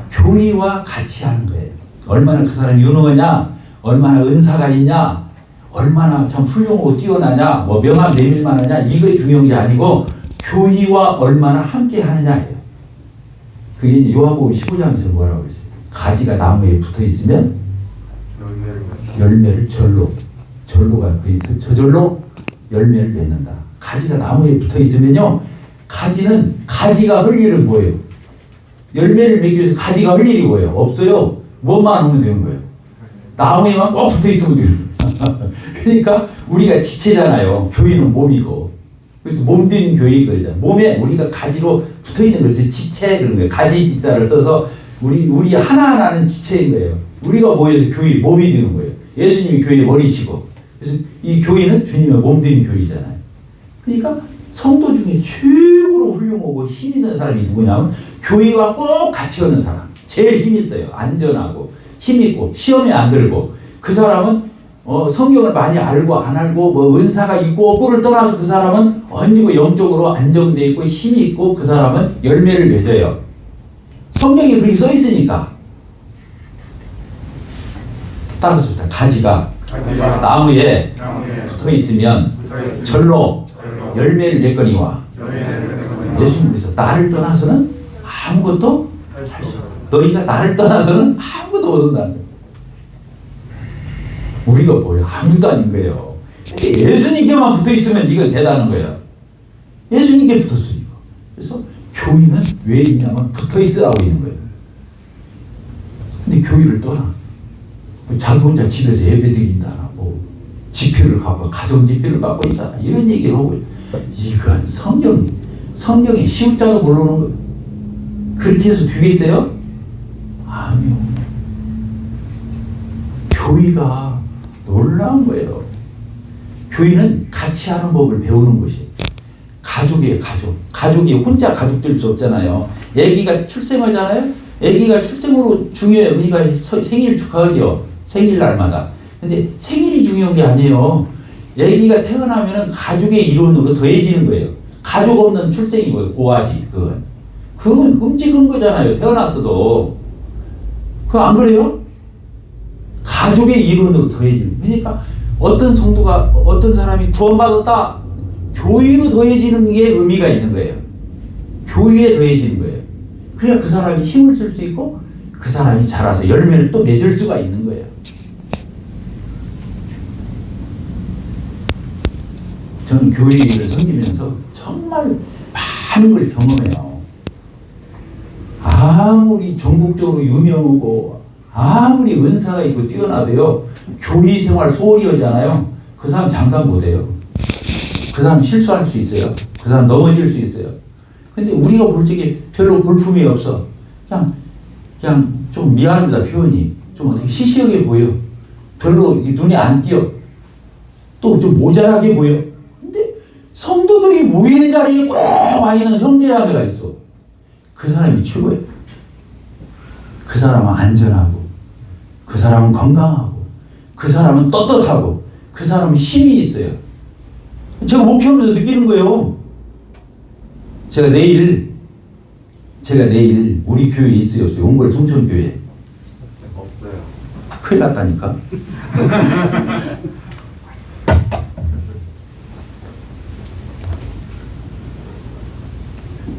A: 교회와 같이 하는 거예요. 얼마나 그 사람이 유능하냐, 얼마나 은사가 있냐, 얼마나 참 훌륭하고 뛰어나냐, 뭐 명함 내밀만 하냐, 이게 중요한 게 아니고 교회와 얼마나 함께 하느냐예요. 그게 요한복음 15장에서 뭐라고 그랬어요? 가지가 나무에 붙어 있으면 열매를 절로가 저절로 열매를 맺는다. 가지가 나무에 붙어 있으면요, 가지가 할 일은 뭐예요? 열매를 맺기 위해서 가지가 할 일이 뭐예요? 없어요. 뭐만 하면 되는 거예요. 나무에만 꼭 붙어 있으면 돼요. 그러니까 우리가 지체잖아요. 교회는 몸이고. 그래서 몸된 교회 그러잖아요. 몸에 우리가 가지로 붙어 있는 것이 지체 그런 거예요. 가지 지자를 써서 우리 하나하나는 지체인 거예요. 우리가 모여서 교회 몸이 되는 거예요. 예수님이 교회의 머리시고, 그래서 이 교회는 주님의 몸된 교회잖아요. 그러니까 성도 중에 최고로 훌륭하고 힘 있는 사람이 누구냐면 교회와 꼭 같이 가는 사람. 제일 힘 있어요. 안전하고 힘 있고 시험에 안 들고. 그 사람은 성경을 많이 알고 안 알고 뭐 은사가 있고 없고를 떠나서 그 사람은 언제고 영적으로 안정되어 있고 힘이 있고 그 사람은 열매를 맺어요. 성경에 그렇게 써 있으니까. 따라서 가지가 나무에 붙어 있으면 절로 열매를 맺거니와. 예수님께서 나를 떠나서는 아무것도 너희가 나를 떠나서는 아무것도 못한다는 거예요. 우리가 뭐예요? 아무도 아닌 거예요. 예수님께만 붙어 있으면 이건 대단한 거예요. 예수님께 붙었어요. 그래서 교회는 왜 있냐면 붙어 있으라고 있는 거예요. 근데 교회를 떠나. 자기 혼자 집에서 예배 드린다. 뭐 지표를 갖고 가정 지표를 갖고 있다. 이런 얘기를 하고 이건 성경에 시옷자도 모르는 거예요. 그렇게 해서 되겠어요? 아니요. 교회가 놀라운 거예요. 교회는 같이 하는 법을 배우는 것이에요. 가족이에요, 가족. 가족이 혼자 가족 될 수 없잖아요. 아기가 출생하잖아요. 아기가 출생으로 중요해요. 그러니까 생일 축하하죠. 생일날마다. 근데 생일이 중요한 게 아니에요. 아기가 태어나면은 가족의 일원으로 더해지는 거예요. 가족 없는 출생이 뭐예요? 고아지. 그건 끔찍한 거잖아요. 태어났어도. 그거 안 그래요? 가족의 일원으로 더해지는. 그러니까 어떤 성도가 어떤 사람이 구원받았다. 교회로 더해지는 게 의미가 있는 거예요. 교회에 더해지는 거예요. 그래야 그 사람이 힘을 쓸 수 있고 그 사람이 자라서 열매를 또 맺을 수가 있는 거예요. 저는 교회를 섬기면서 정말 많은 걸 경험해요. 아무리 전국적으로 유명하고 아무리 은사가 있고 뛰어나도요. 교회 생활 소홀히 하잖아요. 그 사람 장담 못해요. 그 사람 실수할 수 있어요. 그 사람 넘어질 수 있어요. 근데 우리가 볼 적에 별로 볼품이 없어. 그냥 좀 미안합니다. 표현이. 좀 어떻게 시시하게 보여. 별로 눈에 안 띄어. 또 좀 모자라게 보여. 근데 성도들이 모이는 자리에 꼭 와 있는 형제자매가 있어. 그 사람이 최고예요. 그 사람은 안전하고 그 사람은 건강하고 그 사람은 떳떳하고 그 사람은 힘이 있어요. 제가 목회하면서 느끼는 거예요. 제가 내일 우리 교회에 있어요, 없어요? 옹골 송천교회.
B: 없어요.
A: 큰일 났다니까.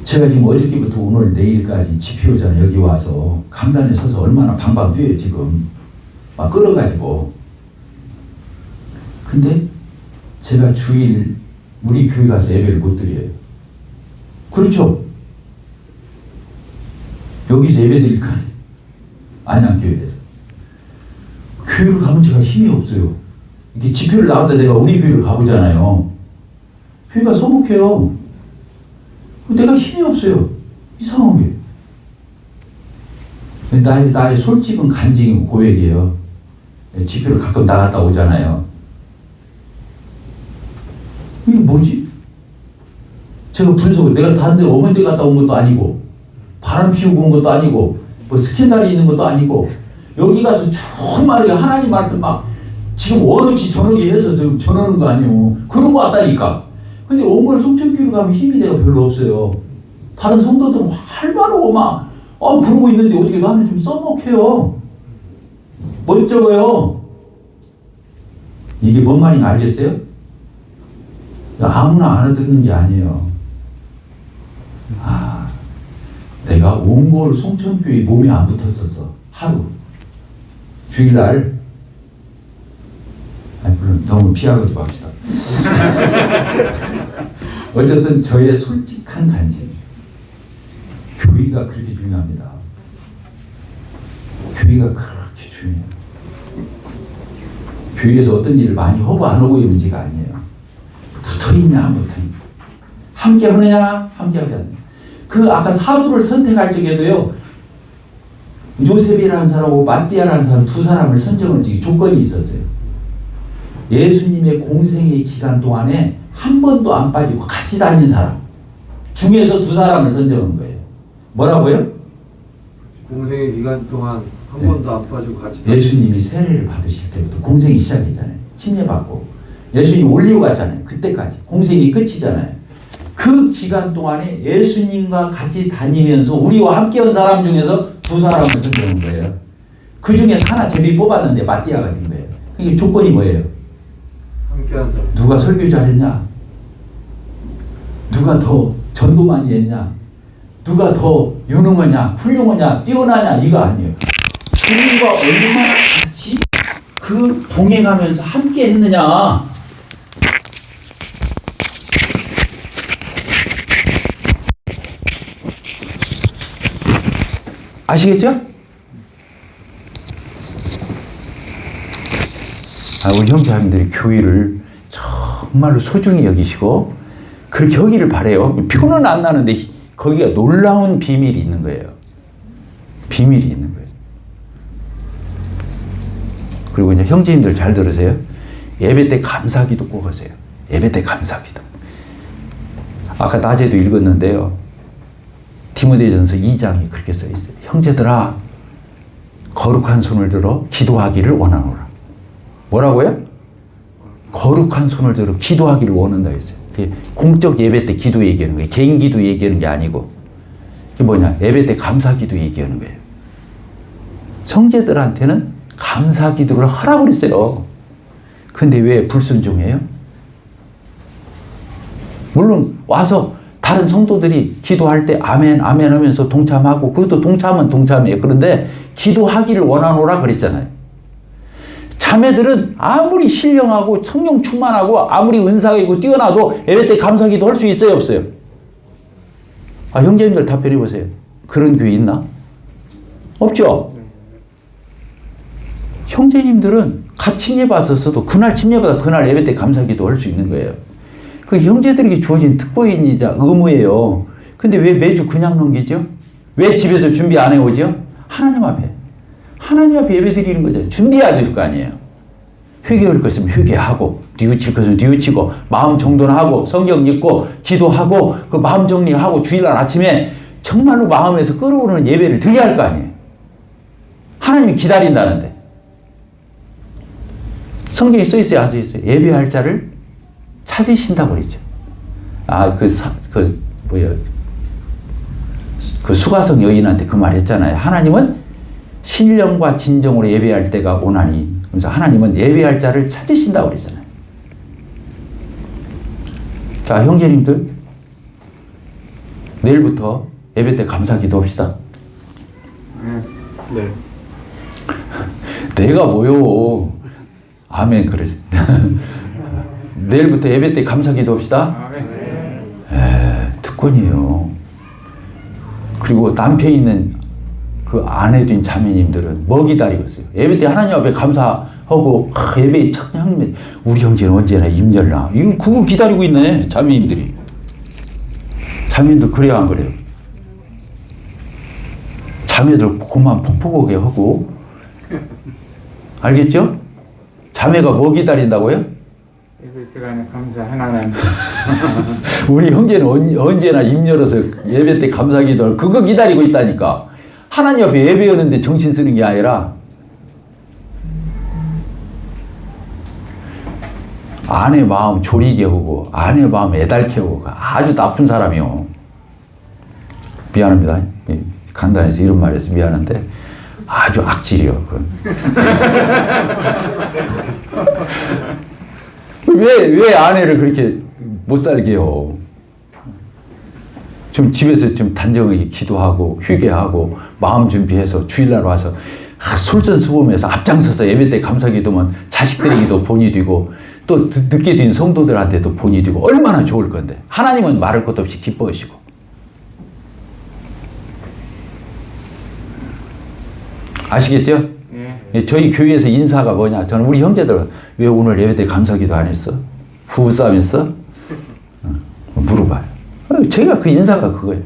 A: 제가 지금 어저께부터 오늘 내일까지 집회오잖아요. 여기 와서 강단에 서서 얼마나 방방 뛰어요 지금. 막 끌어가지고. 근데 제가 주일 우리 교회 가서 예배를 못 드려요. 그렇죠? 여기서 예배 드릴 거 아니에요. 안양교회에서. 교회를 가면 제가 힘이 없어요. 이렇게 집회를 나갔다 내가 우리 교회를 가보잖아요. 교회가 서먹해요. 내가 힘이 없어요. 이상하게. 나의 솔직한 간증이고 고백이에요. 집회를 가끔 나갔다 오잖아요. 이게 뭐지? 제가 분석을 내가 다른 데 어머니 데 갔다 온 것도 아니고 바람 피우고 온 것도 아니고 뭐 스캔들이 있는 것도 아니고 여기 가서 정말 하나님 말씀 막 지금 원 없이 전하게 해서 지금 전하는 거 아니에요. 그러고 왔다니까. 근데 옹골 송천교회를 가면 힘이 내가 별로 없어요. 다른 성도들은 활발하고 막 그러고 있는데 어떻게 나는 좀 써먹해요. 멋쩍어요. 이게 뭔 말인지 알겠어요? 아무나 알아듣는 게 아니에요. 내가 옹골 송천교회 몸에 안 붙었었어. 하루. 주일날. 물론 너무 피하지 맙시다. 어쨌든 저의 솔직한 간증. 교회가 그렇게 중요합니다. 교회가 그렇게 중요해요. 교회에서 어떤 일을 많이 하고 안 하고의 문제가 아니에요. 붙어있냐 안 붙어있냐. 함께 하느냐? 함께 하지 않느냐. 그 아까 사도를 선택할 적에도요. 요셉이라는 사람하고 마띠아라는 사람 두 사람을 선정할 적에 조건이 있었어요. 예수님의 공생의 기간 동안에 한 번도 안 빠지고 같이 다닌 사람 중에서 두 사람을 선정한 거예요. 뭐라고요?
B: 공생의 기간 동안 한
A: 네.
B: 번도 안 빠지고 같이
A: 예수님이 세례를 받으실 때부터 공생이 시작했잖아요. 침례받고 예수님 올리고 갔잖아요. 그때까지 공생이 끝이잖아요. 그 기간 동안에 예수님과 같이 다니면서 우리와 함께한 사람 중에서 두 사람을 선정한 거예요. 그 중에 하나 제비 뽑았는데 마띠아가 된 거예요. 이게 조건이 뭐예요?
B: 함께한 사람.
A: 누가 설교 잘했냐? 누가 더 전도 많이 했냐? 누가 더 유능하냐? 훌륭하냐? 뛰어나냐? 이거 아니에요. 주님과 얼마나 같이 그 동행하면서 함께 했느냐? 아시겠죠? 우리 형제자매들이 교회를 정말로 소중히 여기시고 그렇게 여기를 바래요. 표는 안 나는데 거기가 놀라운 비밀이 있는 거예요. 비밀이 있는 거예요. 그리고 이제 형제님들 잘 들으세요. 예배 때 감사기도 꼭 하세요. 예배 때 감사기도. 아까 낮에도 읽었는데요. 디모데전서 2장이 그렇게 써 있어요. 형제들아, 거룩한 손을 들어 기도하기를 원하노라. 뭐라고요? 거룩한 손을 들어 기도하기를 원한다 했어요. 그게 공적 예배 때 기도 얘기하는 거예요. 개인 기도 얘기하는 게 아니고. 그게 뭐냐? 예배 때 감사 기도 얘기하는 거예요. 형제들한테는 감사 기도를 하라고 그랬어요. 근데 왜 불순종해요? 물론 와서 다른 성도들이 기도할 때 아멘 아멘 하면서 동참하고 그것도 동참은 동참이에요. 그런데 기도하기를 원하노라 그랬잖아요. 자매들은 아무리 신령하고 성령 충만하고 아무리 은사가 있고 뛰어나도 예배 때 감사기도 할 수 있어요 없어요? 형제님들 답변해 보세요. 그런 교회 있나? 없죠? 형제님들은 갓 침례 받았어도 그날 침례받아 그날 예배 때 감사기도 할 수 있는 거예요. 그 형제들에게 주어진 특권이자 의무예요. 근데 왜 매주 그냥 넘기죠? 왜 집에서 준비 안 해오죠? 하나님 앞에. 하나님 앞에 예배 드리는 거잖아요. 준비해야 될 거 아니에요. 회개할 것 있으면 회개하고, 뉘우칠 것은 뉘우치고, 마음 정돈하고, 성경 읽고, 기도하고, 그 마음 정리하고, 주일날 아침에 정말로 마음에서 끓어오르는 예배를 드려야 할 거 아니에요. 하나님이 기다린다는데. 성경에 써 있어요, 안 써 있어요? 예배할 자를 찾으신다고 그랬죠. 그 수가성 여인한테 그 말 했잖아요. 하나님은 신령과 진정으로 예배할 때가 오나니. 그래서 하나님은 예배할 자를 찾으신다고 그랬잖아요. 자, 형제님들. 내일부터 예배 때 감사 기도합시다.
B: 네.
A: 내가 뭐요? 아멘, 그래. 내일부터 예배 때 감사 기도합시다. 특권이에요. 그리고 남편 있는 그 아내된 자매님들은 뭐 기다리고 있어요? 예배 때 하나님 앞에 감사하고 예배에 착장하면 우리 형제는 언제나 임열나. 이거 그거 기다리고 있네, 자매님들이. 자매님들 그래야 안 그래요? 자매들 그만 폭폭하게 하고. 알겠죠? 자매가 뭐 기다린다고요?
C: 예배 시간에 감사하나는
A: 우리 형제는 언제나 입 열어서 예배 때 감사기도 그거 기다리고 있다니까. 하나님 앞에 예배하는데 정신 쓰는 게 아니라 아내 마음 졸이게 하고 아내 마음 애달게 하고 아주 나쁜 사람이요. 미안합니다. 간단해서 이런 말해서 미안한데 아주 악질이요. 왜 아내를 그렇게 못 살게 해요? 좀 집에서 좀 단정하게 기도하고 회개하고 마음 준비해서 주일날 와서 솔선수범해서 앞장서서 예배 때 감사기도면 자식들에게도 본이 되고 또 늦게 된 성도들한테도 본이 되고 얼마나 좋을 건데. 하나님은 말할 것도 없이 기뻐하시고. 아시겠죠?
C: 예.
A: 저희 교회에서 인사가 뭐냐? 저는 우리 형제들 왜 오늘 예배 때 감사기도 안 했어? 부부싸움 했어? 물어봐요. 저희가 그 인사가 그거예요.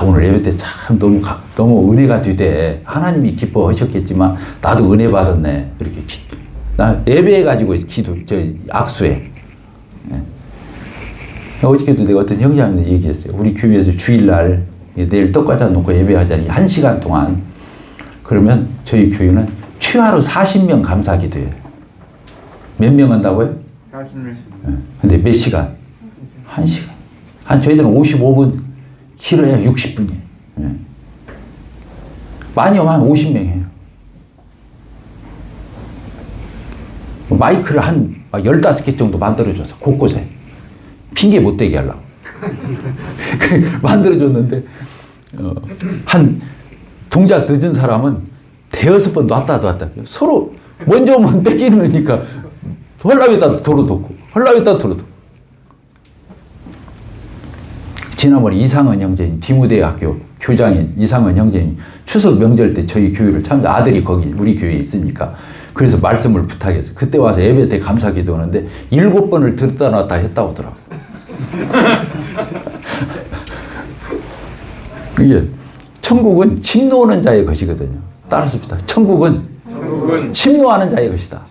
A: 오늘 예배 때 참 너무 은혜가 되대. 하나님이 기뻐하셨겠지만 나도 은혜 받았네. 이렇게 나 예배해 가지고 악수해. 예. 어저께도 내가 어떤 형제한테 얘기했어요. 우리 교회에서 주일날 내일 떡과자 놓고 예배하자니 1시간 동안. 그러면 저희 교회는 최하로 40명 감사 기도해요. 몇 명 한다고요?
C: 40명.
A: 예. 근데 몇 시간? 1시간. 저희들은 55분, 길어야 60분이에요. 예. 많이 오면 한 50명 해요. 마이크를 한 15개 정도 만들어줘서 곳곳에 핑계 못 대게 하려고 만들어줬는데 한 동작 늦은 사람은 대여섯 번 놨다 서로 먼저 오면 뺏기는 거니까 헐라위에다 도로 덮고 헐라위에다 도로 덮고. 지난번에 이상은 형제님 디모데학교 교장인 이상은 형제님 추석 명절 때 저희 교회를 아들이 거기 우리 교회에 있으니까 그래서 말씀을 부탁해서 그때 와서 예배 때 감사 기도하는데 7번을 들었다 놨다 했다고 하더라고요. 이게 천국은 침노하는 자의 것이거든요. 따라습니다. 천국은 침노하는 자의 것이다.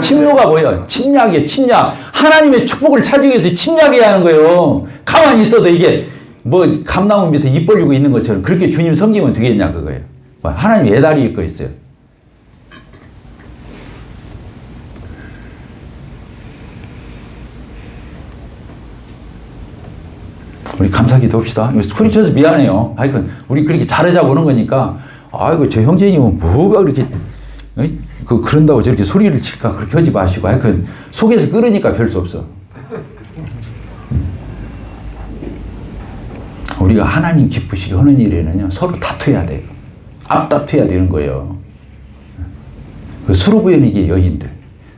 A: 침노가 뭐예요? 침략이에요. 침략. 하나님의 축복을 찾기 위해서 침략해야 하는 거예요. 가만히 있어도 이게 뭐 감나무 밑에 입 벌리고 있는 것처럼 그렇게 주님 섬기면 되겠냐 그거예요. 하나님 애달이 거 있어요. 우리 감사기도 합시다. 소리쳐서 미안해요. 하여튼 우리 그렇게 잘하자고 오는 거니까 아이고 저 형제님은 뭐가 그렇게 그런다고 저렇게 소리를 칠까 그렇게 하지 마시고 하여튼 속에서 끓으니까 별 수 없어. 우리가 하나님 기쁘시게 하는 일에는요 서로 다투어야 돼요. 앞다투어야 되는 거예요. 그 수르부연에게 여인들,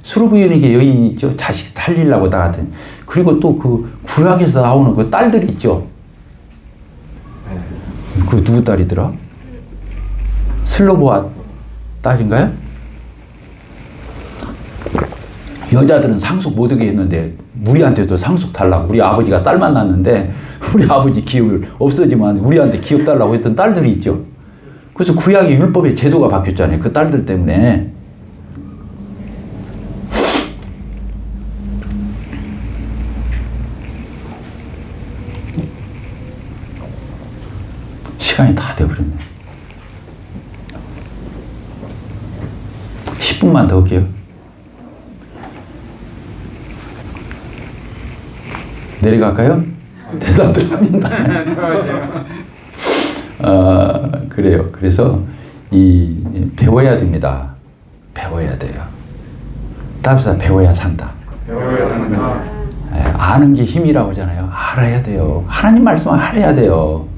A: 수르부연에게 여인 있죠. 자식 살리려고 다 같은. 그리고 또 그 구약에서 나오는 그 딸들 있죠. 그 누구 딸이더라? 슬로보아 딸인가요? 여자들은 상속 못 오게 했는데 우리한테도 상속 달라고. 우리 아버지가 딸 만났는데 우리 아버지 기업을 없어지면 우리한테 기업 달라고 했던 딸들이 있죠. 그래서 구약의 율법의 제도가 바뀌었잖아요. 그 딸들 때문에. 시간이 다 돼버렸네. 10분만 더 할게요. 내려갈까요? 대답들 합니다. 그래요. 그래서 배워야 됩니다. 배워야 돼요. 따라서 배워야 산다.
C: 배워야 산다.
A: 아는 게 힘이라고 하잖아요. 알아야 돼요. 하나님 말씀을 알아야 돼요.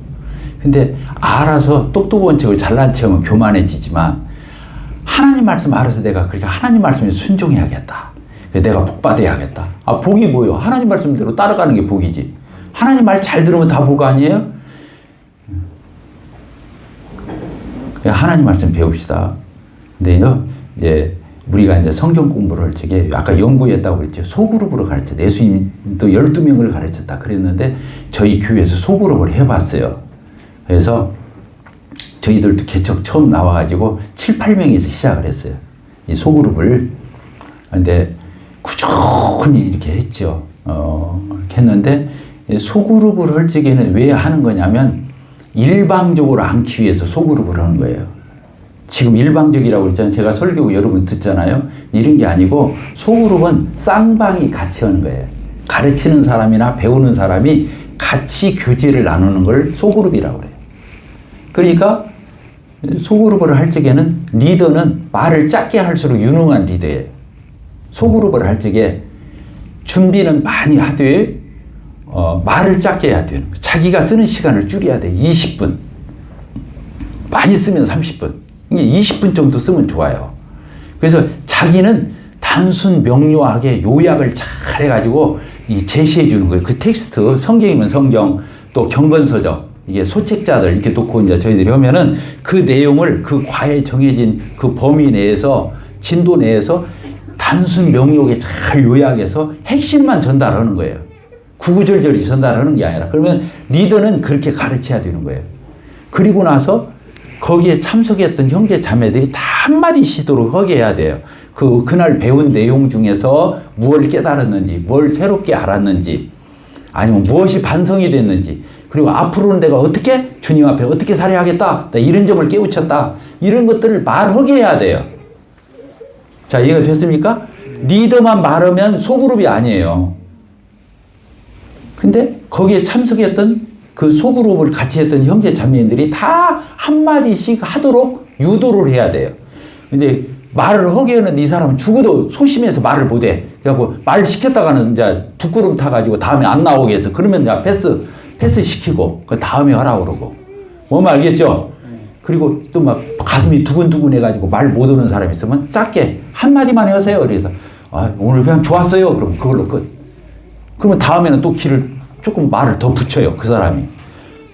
A: 근데 알아서 똑똑한 척을 잘난 척하면 교만해지지만 하나님 말씀 알아서 내가 그러니까 하나님 말씀에 순종해야겠다. 내가 복 받아야겠다. 복이 뭐예요? 하나님 말씀대로 따라가는 게 복이지. 하나님 말 잘 들으면 다 복 아니에요? 하나님 말씀 배웁시다. 근데요, 이제 우리가 이제 성경 공부를 할 적에 아까 연구했다고 그랬죠. 소그룹으로 가르쳐. 예수님도 12명을 가르쳤다 그랬는데 저희 교회에서 소그룹을 해봤어요. 그래서 저희들도 개척 처음 나와가지고 7, 8명에서 시작을 했어요. 이 소그룹을. 근데 꾸준히 이렇게 했죠. 이렇게 했는데 소그룹을 할 적에는 왜 하는 거냐면 일방적으로 않기 위해서 소그룹을 하는 거예요. 지금 일방적이라고 그랬잖아요. 제가 설교 여러분 듣잖아요. 이런 게 아니고 소그룹은 쌍방이 같이 하는 거예요. 가르치는 사람이나 배우는 사람이 같이 교제를 나누는 걸 소그룹이라고 그래요. 그러니까 소그룹을 할 적에는 리더는 말을 짧게 할수록 유능한 리더예요. 소그룹을 할 적에 준비는 많이 하되 말을 짧게 해야 돼요. 자기가 쓰는 시간을 줄여야 돼. 20분. 많이 쓰면 30분. 이게 20분 정도 쓰면 좋아요. 그래서 자기는 단순 명료하게 요약을 잘 해가지고 제시해 주는 거예요. 그 텍스트, 성경이면 성경, 또 경건서적, 이게 소책자들 이렇게 놓고 이제 저희들이 하면은 그 내용을 그 과에 정해진 그 범위 내에서 진도 내에서 단순 명료하게 잘 요약해서 핵심만 전달하는 거예요. 구구절절히 전달하는 게 아니라 그러면 리더는 그렇게 가르쳐야 되는 거예요. 그리고 나서 거기에 참석했던 형제 자매들이 다 한마디 씩도록 하게 해야 돼요. 그날 배운 내용 중에서 무엇을 깨달았는지, 뭘 새롭게 알았는지, 아니면 무엇이 반성이 됐는지, 그리고 앞으로는 내가 어떻게 주님 앞에 어떻게 살아야겠다, 나 이런 점을 깨우쳤다, 이런 것들을 말하게 해야 돼요. 자, 이해가 됐습니까? 리더만 말하면 소그룹이 아니에요. 근데 거기에 참석했던 그 소그룹을 같이 했던 형제 자매님들이 다 한마디씩 하도록 유도를 해야 돼요. 근데 말을 하게 하는 이 사람은 죽어도 소심해서 말을 못해. 그래갖고 말 시켰다가는 이제 부끄럼 타가지고 다음에 안 나오게 해서 그러면 이제 패스 시키고 그 다음에 하라고 그러고. 뭔 말 알겠죠? 그리고 또 막 가슴이 두근두근 해가지고 말 못하는 사람이 있으면 짧게 한마디만 하세요. 그래서 오늘 그냥 좋았어요. 그럼 그걸로 끝. 그러면 다음에는 또 조금 말을 더 붙여요. 그 사람이.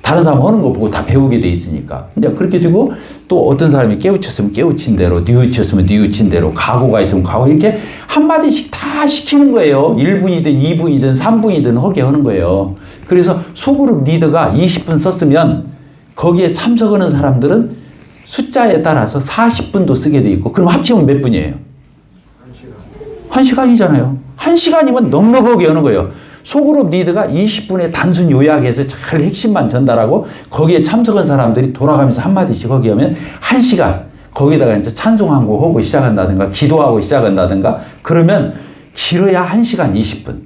A: 다른 사람 하는 거 보고 다 배우게 돼 있으니까. 이제 그렇게 되고 또 어떤 사람이 깨우쳤으면 깨우친 대로, 뉘우쳤으면 뉘우친 대로, 각오가 있으면 각오, 이렇게 한마디씩 다 시키는 거예요. 1분이든 2분이든 3분이든 하게 하는 거예요. 그래서 소그룹 리더가 20분 썼으면 거기에 참석하는 사람들은 숫자에 따라서 40분도 쓰게 돼 있고, 그럼 합치면 몇 분이에요? 1시간이잖아요. 1시간이면 넉넉하게 하는 거예요. 소그룹 리더가 20분에 단순 요약해서 잘 핵심만 전달하고 거기에 참석한 사람들이 돌아가면서 한마디씩 하게 하면 1시간, 거기다가 이제 찬송 한 곡 하고 시작한다든가 기도하고 시작한다든가 그러면 길어야 1시간 20분.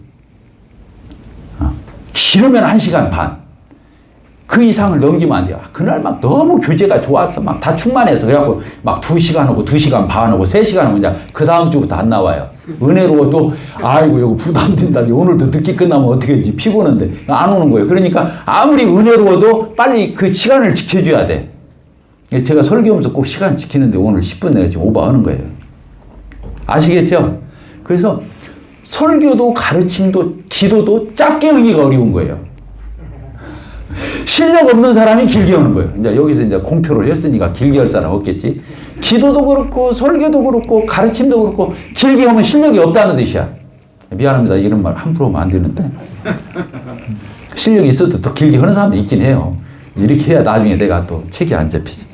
A: 길으면 1시간 반. 그 이상을 넘기면 안 돼요. 그날 막 너무 교제가 좋았어. 막 다 충만해서. 그래갖고 막 2시간 하고 2시간 반 하고 3시간 하고 이제 그 다음 주부터 안 나와요. 은혜로워도 아이고 이거 부담된다. 오늘도 늦게 끝나면 어떻게 하지? 피곤한데 안 오는 거예요. 그러니까 아무리 은혜로워도 빨리 그 시간을 지켜줘야 돼. 제가 설교하면서 꼭 시간 지키는데 오늘 10분 내가 지금 오버하는 거예요. 아시겠죠? 그래서 설교도 가르침도 기도도 짧게 하기가 어려운 거예요. 실력 없는 사람이 길게 하는 거예요. 이제 여기서 이제 공표를 했으니까 길게 할 사람 없겠지. 기도도 그렇고 설교도 그렇고 가르침도 그렇고 길게 하면 실력이 없다는 뜻이야. 미안합니다. 이런 말 함부로 하면 안 되는데. 실력이 있어도 더 길게 하는 사람이 있긴 해요. 이렇게 해야 나중에 내가 또 책이 안 잡히지.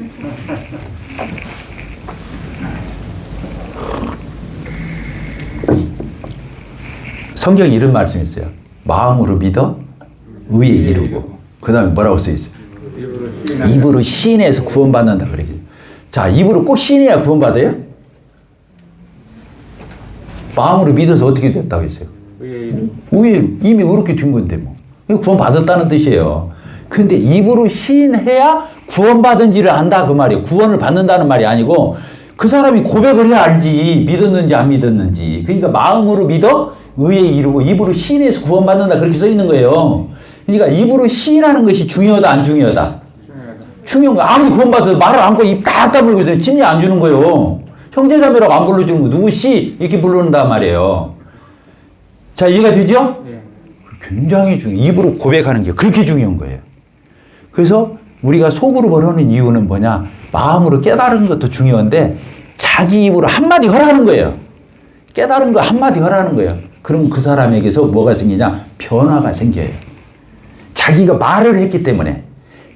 A: 성경에 이런 말씀이 있어요. 마음으로 믿어 의에 이르고. 그 다음에 뭐라고 써있어요? 입으로 시인해서 구원받는다. 그러지. 자, 입으로 꼭 시인해야 구원받아요? 마음으로 믿어서 어떻게 됐다고 했어요? 의에 이미 그렇게 된 건데 뭐. 구원받았다는 뜻이에요. 근데 입으로 시인해야 구원받은지를 안다 그 말이에요. 구원을 받는다는 말이 아니고 그 사람이 고백을 해야 알지. 믿었는지 안 믿었는지. 그러니까 마음으로 믿어 의에 이르고 입으로 시인해서 구원받는다 그렇게 써 있는 거예요. 그러니까 입으로 시인하는 것이 중요하다 안 중요하다? 중요한 거야. 아무리 구원받아도 말을 안고 입 딱 다물고 있으면 침례 안 주는 거예요. 형제자매라고 안 불러주는 거 누구 씨 이렇게 부르는단 말이에요. 자, 이해가 되죠? 굉장히 중요해요. 입으로 고백하는 게 그렇게 중요한 거예요. 그래서 우리가 속으로 하는 이유는 뭐냐? 마음으로 깨달은 것도 중요한데 자기 입으로 한마디 하라는 거예요. 깨달은 거 한마디 하라는 거예요. 그럼 그 사람에게서 뭐가 생기냐? 변화가 생겨요. 자기가 말을 했기 때문에,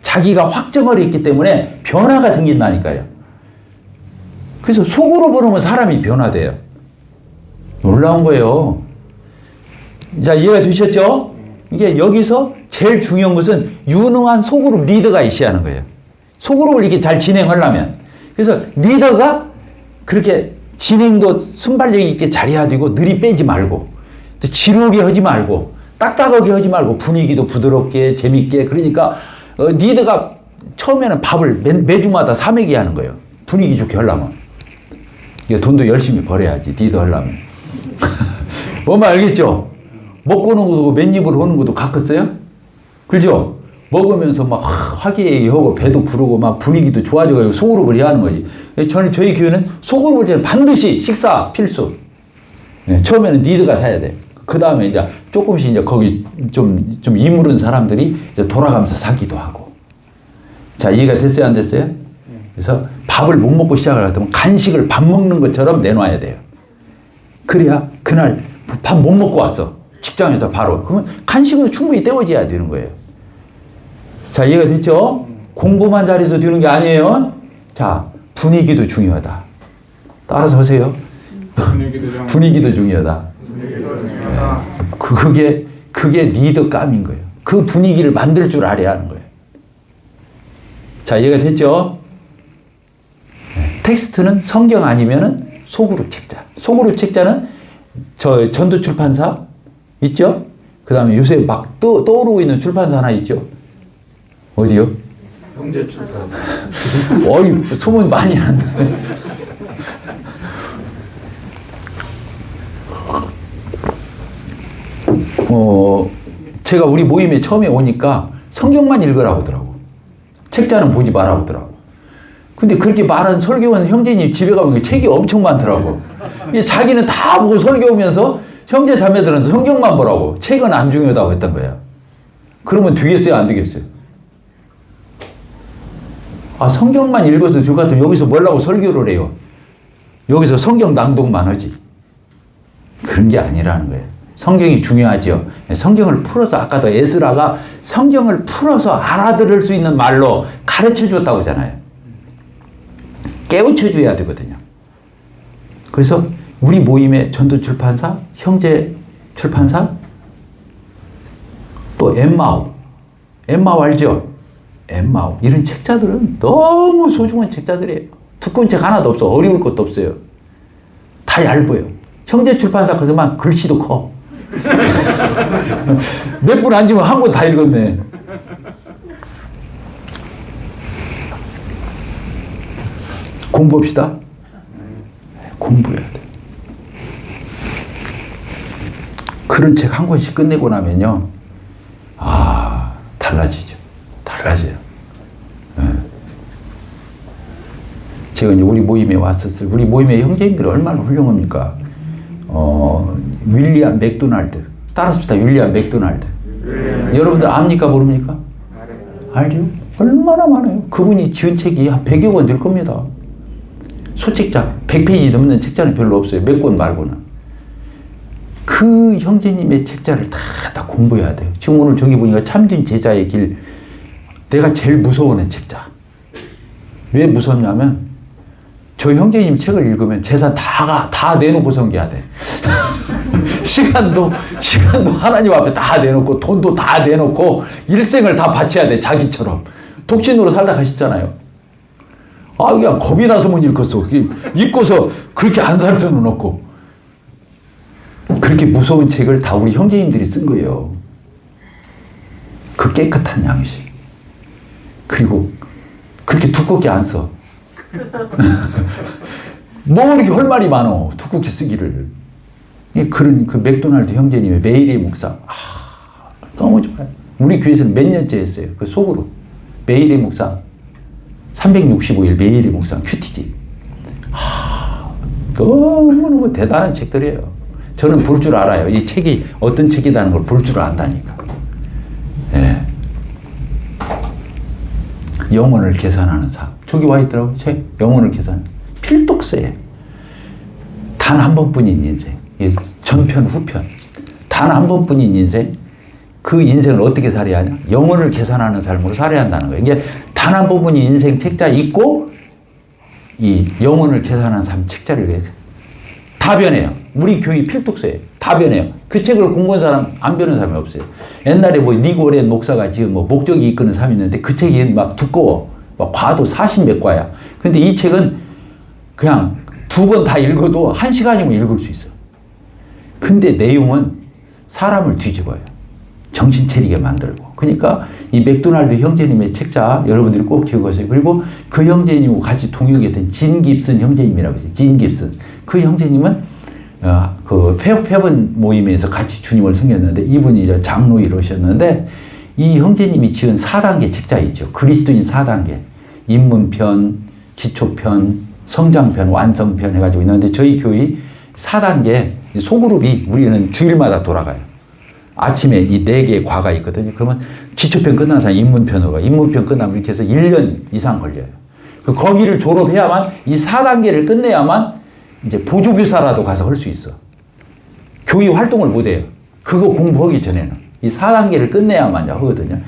A: 자기가 확정을 했기 때문에 변화가 생긴다니까요. 그래서 속으로 보면 사람이 변화돼요. 놀라운 거예요. 자, 이해가 되셨죠? 이게 여기서 제일 중요한 것은 유능한 소그룹 리더가 있어야 하는 거예요. 소그룹을 이렇게 잘 진행하려면. 그래서 리더가 그렇게 진행도 순발력 있게 잘해야 되고, 느리 빼지 말고, 또 지루하게 하지 말고, 딱딱하게 하지 말고, 분위기도 부드럽게, 재밌게. 그러니까, 리더가 처음에는 밥을 매주마다 3회기 하는 거예요. 분위기 좋게 하려면. 돈도 열심히 벌어야지, 리더 하려면. 뭔 말 알겠죠? 먹고는 것도 맨입으로 하는 것도 가끗어요? 그죠? 먹으면서 막 화기애애하고 배도 부르고 막 분위기도 좋아져가지고 소그룹을 해야 하는 거지. 저희 교회는 소그룹을 반드시 식사 필수. 처음에는 리더가 사야 돼. 그 다음에 이제 조금씩 이제 거기 좀 이물은 사람들이 이제 돌아가면서 사기도 하고. 자, 이해가 됐어요? 안 됐어요? 그래서 밥을 못 먹고 시작을 하면 간식을 밥 먹는 것처럼 내놔야 돼요. 그래야 그날 밥 못 먹고 왔어. 직장에서 바로. 그러면 간식으로 충분히 때워줘야 되는 거예요. 자, 이해가 됐죠? 공부만 잘해서 되는 게 아니에요. 자, 분위기도 중요하다. 따라서 하세요. 분위기도 중요하다. 그게 리더감인 거예요. 그 분위기를 만들 줄 알아야 하는 거예요. 자, 이해가 됐죠? 텍스트는 성경 아니면은 소그룹 책자. 소그룹 책자는 저 전도 출판사 있죠? 그 다음에 요새 막 떠오르고 있는 출판사 하나 있죠? 어디요?
C: 형제 출판사.
A: 어이, 소문 많이 난다. 제가 우리 모임에 처음에 오니까 성경만 읽으라고 하더라고. 책자는 보지 말라고 하더라고. 근데 그렇게 말한 설교원 형제님 집에 가보니까 책이 엄청 많더라고. 자기는 다 보고 설교하면서 형제 자매들은 성경만 보라고. 책은 안 중요하다고 했던 거야. 그러면 되겠어요? 안 되겠어요? 아, 성경만 읽어서 저 같으면 여기서 뭐라고 설교를 해요? 여기서 성경 낭독만 하지. 그런 게 아니라는 거예요. 성경이 중요하죠. 성경을 풀어서 아까도 에스라가 성경을 풀어서 알아들을 수 있는 말로 가르쳐 줬다고 하잖아요. 깨우쳐 줘야 되거든요. 그래서 우리 모임의 전도 출판사, 형제 출판사, 또 엠마오 알죠? 엠마오 이런 책자들은 너무 소중한 책자들이에요. 두꺼운 책 하나도 없어. 어려울 것도 없어요. 다 얇아요. 형제 출판사 거기서만 글씨도 커. 몇 분 앉으면 한 권 다 읽었네. 공부합시다. 공부해야 돼. 그런 책 한 권씩 끝내고 나면요. 아, 달라지죠. 달라져요. 네. 제가 이제 우리 모임에 왔었을 우리 모임의 형제님들이 얼마나 훌륭합니까? 윌리엄 맥도날드. 따라합시다. 윌리엄 맥도날드. 여러분들 압니까? 모릅니까? 알죠? 얼마나 많아요. 그분이 지은 책이 한 100여 권 될 겁니다. 소책자 100페이지 넘는 책자는 별로 없어요. 몇 권 말고는. 그 형제님의 책자를 다 공부해야 돼요. 지금 오늘 저기 보니까 참된 제자의 길, 내가 제일 무서워하는 책자. 왜 무섭냐면 저 형제님 책을 읽으면 재산 다 내놓고 섬겨야 돼. 시간도 하나님 앞에 다 내놓고 돈도 다 내놓고 일생을 다 바쳐야 돼. 자기처럼. 독신으로 살다 가셨잖아요. 아, 그냥 겁이 나서 못 읽었어. 읽고서 그렇게 안 살 수는 없고. 그렇게 무서운 책을 다 우리 형제님들이 쓴 거예요. 그 깨끗한 양식. 그리고 그렇게 두껍게 안 써. 뭐 이렇게 할 말이 많어. 두껍게 쓰기를. 그런 그 맥도날드 형제님의 매일의 묵상. 너무 좋아요. 우리 교회에서는 몇 년째 했어요. 그 속으로. 매일의 묵상. 365일 매일의 묵상. 큐티지. 너무너무 대단한 책들이에요. 저는 볼 줄 알아요. 이 책이 어떤 책이라는 걸 볼 줄 안다니까. 네. 영혼을 계산하는 삶. 저기 와 있더라고요. 책. 영혼을 계산. 필독서에 단 한 번뿐인 인생. 전편, 후편. 단 한 번뿐인 인생. 그 인생을 어떻게 살아야 하냐? 영혼을 계산하는 삶으로 살아야 한다는 거예요. 이게 단 한 번뿐인 인생 책자 있고 이 영혼을 계산하는 삶 책자를 다 변해요. 우리 교회 필독서에 다 변해요. 그 책을 공부한 사람 안 변한 사람이 없어요. 옛날에 뭐 니고렌 목사가 지금 뭐 목적이 이끄는 삶이 있는데 그 책이 막 두꺼워. 막 과도 40몇 과야. 근데 이 책은 그냥 두 번 다 읽어도 1시간이면 읽을 수 있어. 근데 내용은 사람을 뒤집어요. 정신 차리게 만들고. 그러니까 이 맥도날드 형제님의 책자 여러분들이 꼭 기억하세요. 그리고 그 형제님과 같이 동역했던 진 깁슨 형제님이라고 있어요. 진 깁슨. 그 형제님은 그 페븐 모임에서 같이 주님을 섬겼는데 이분이 이제 장로이로 오셨는데 이 형제님이 지은 4단계 책자 있죠. 그리스도인 4단계. 입문편, 기초편, 성장편, 완성편 해가지고 있는데 저희 교회 4단계 소그룹이 우리는 주일마다 돌아가요. 아침에 이 4개의 과가 있거든요. 그러면 기초편 끝난 사람 입문편으로 가요. 입문편 끝나면 이렇게 해서 1년 이상 걸려요. 거기를 졸업해야만 이 4단계를 끝내야만 이제 보조교사라도 가서 할 수 있어. 교회 활동을 못 해요. 그거 공부하기 전에는 이 4단계를 끝내야만 이제 하거든요.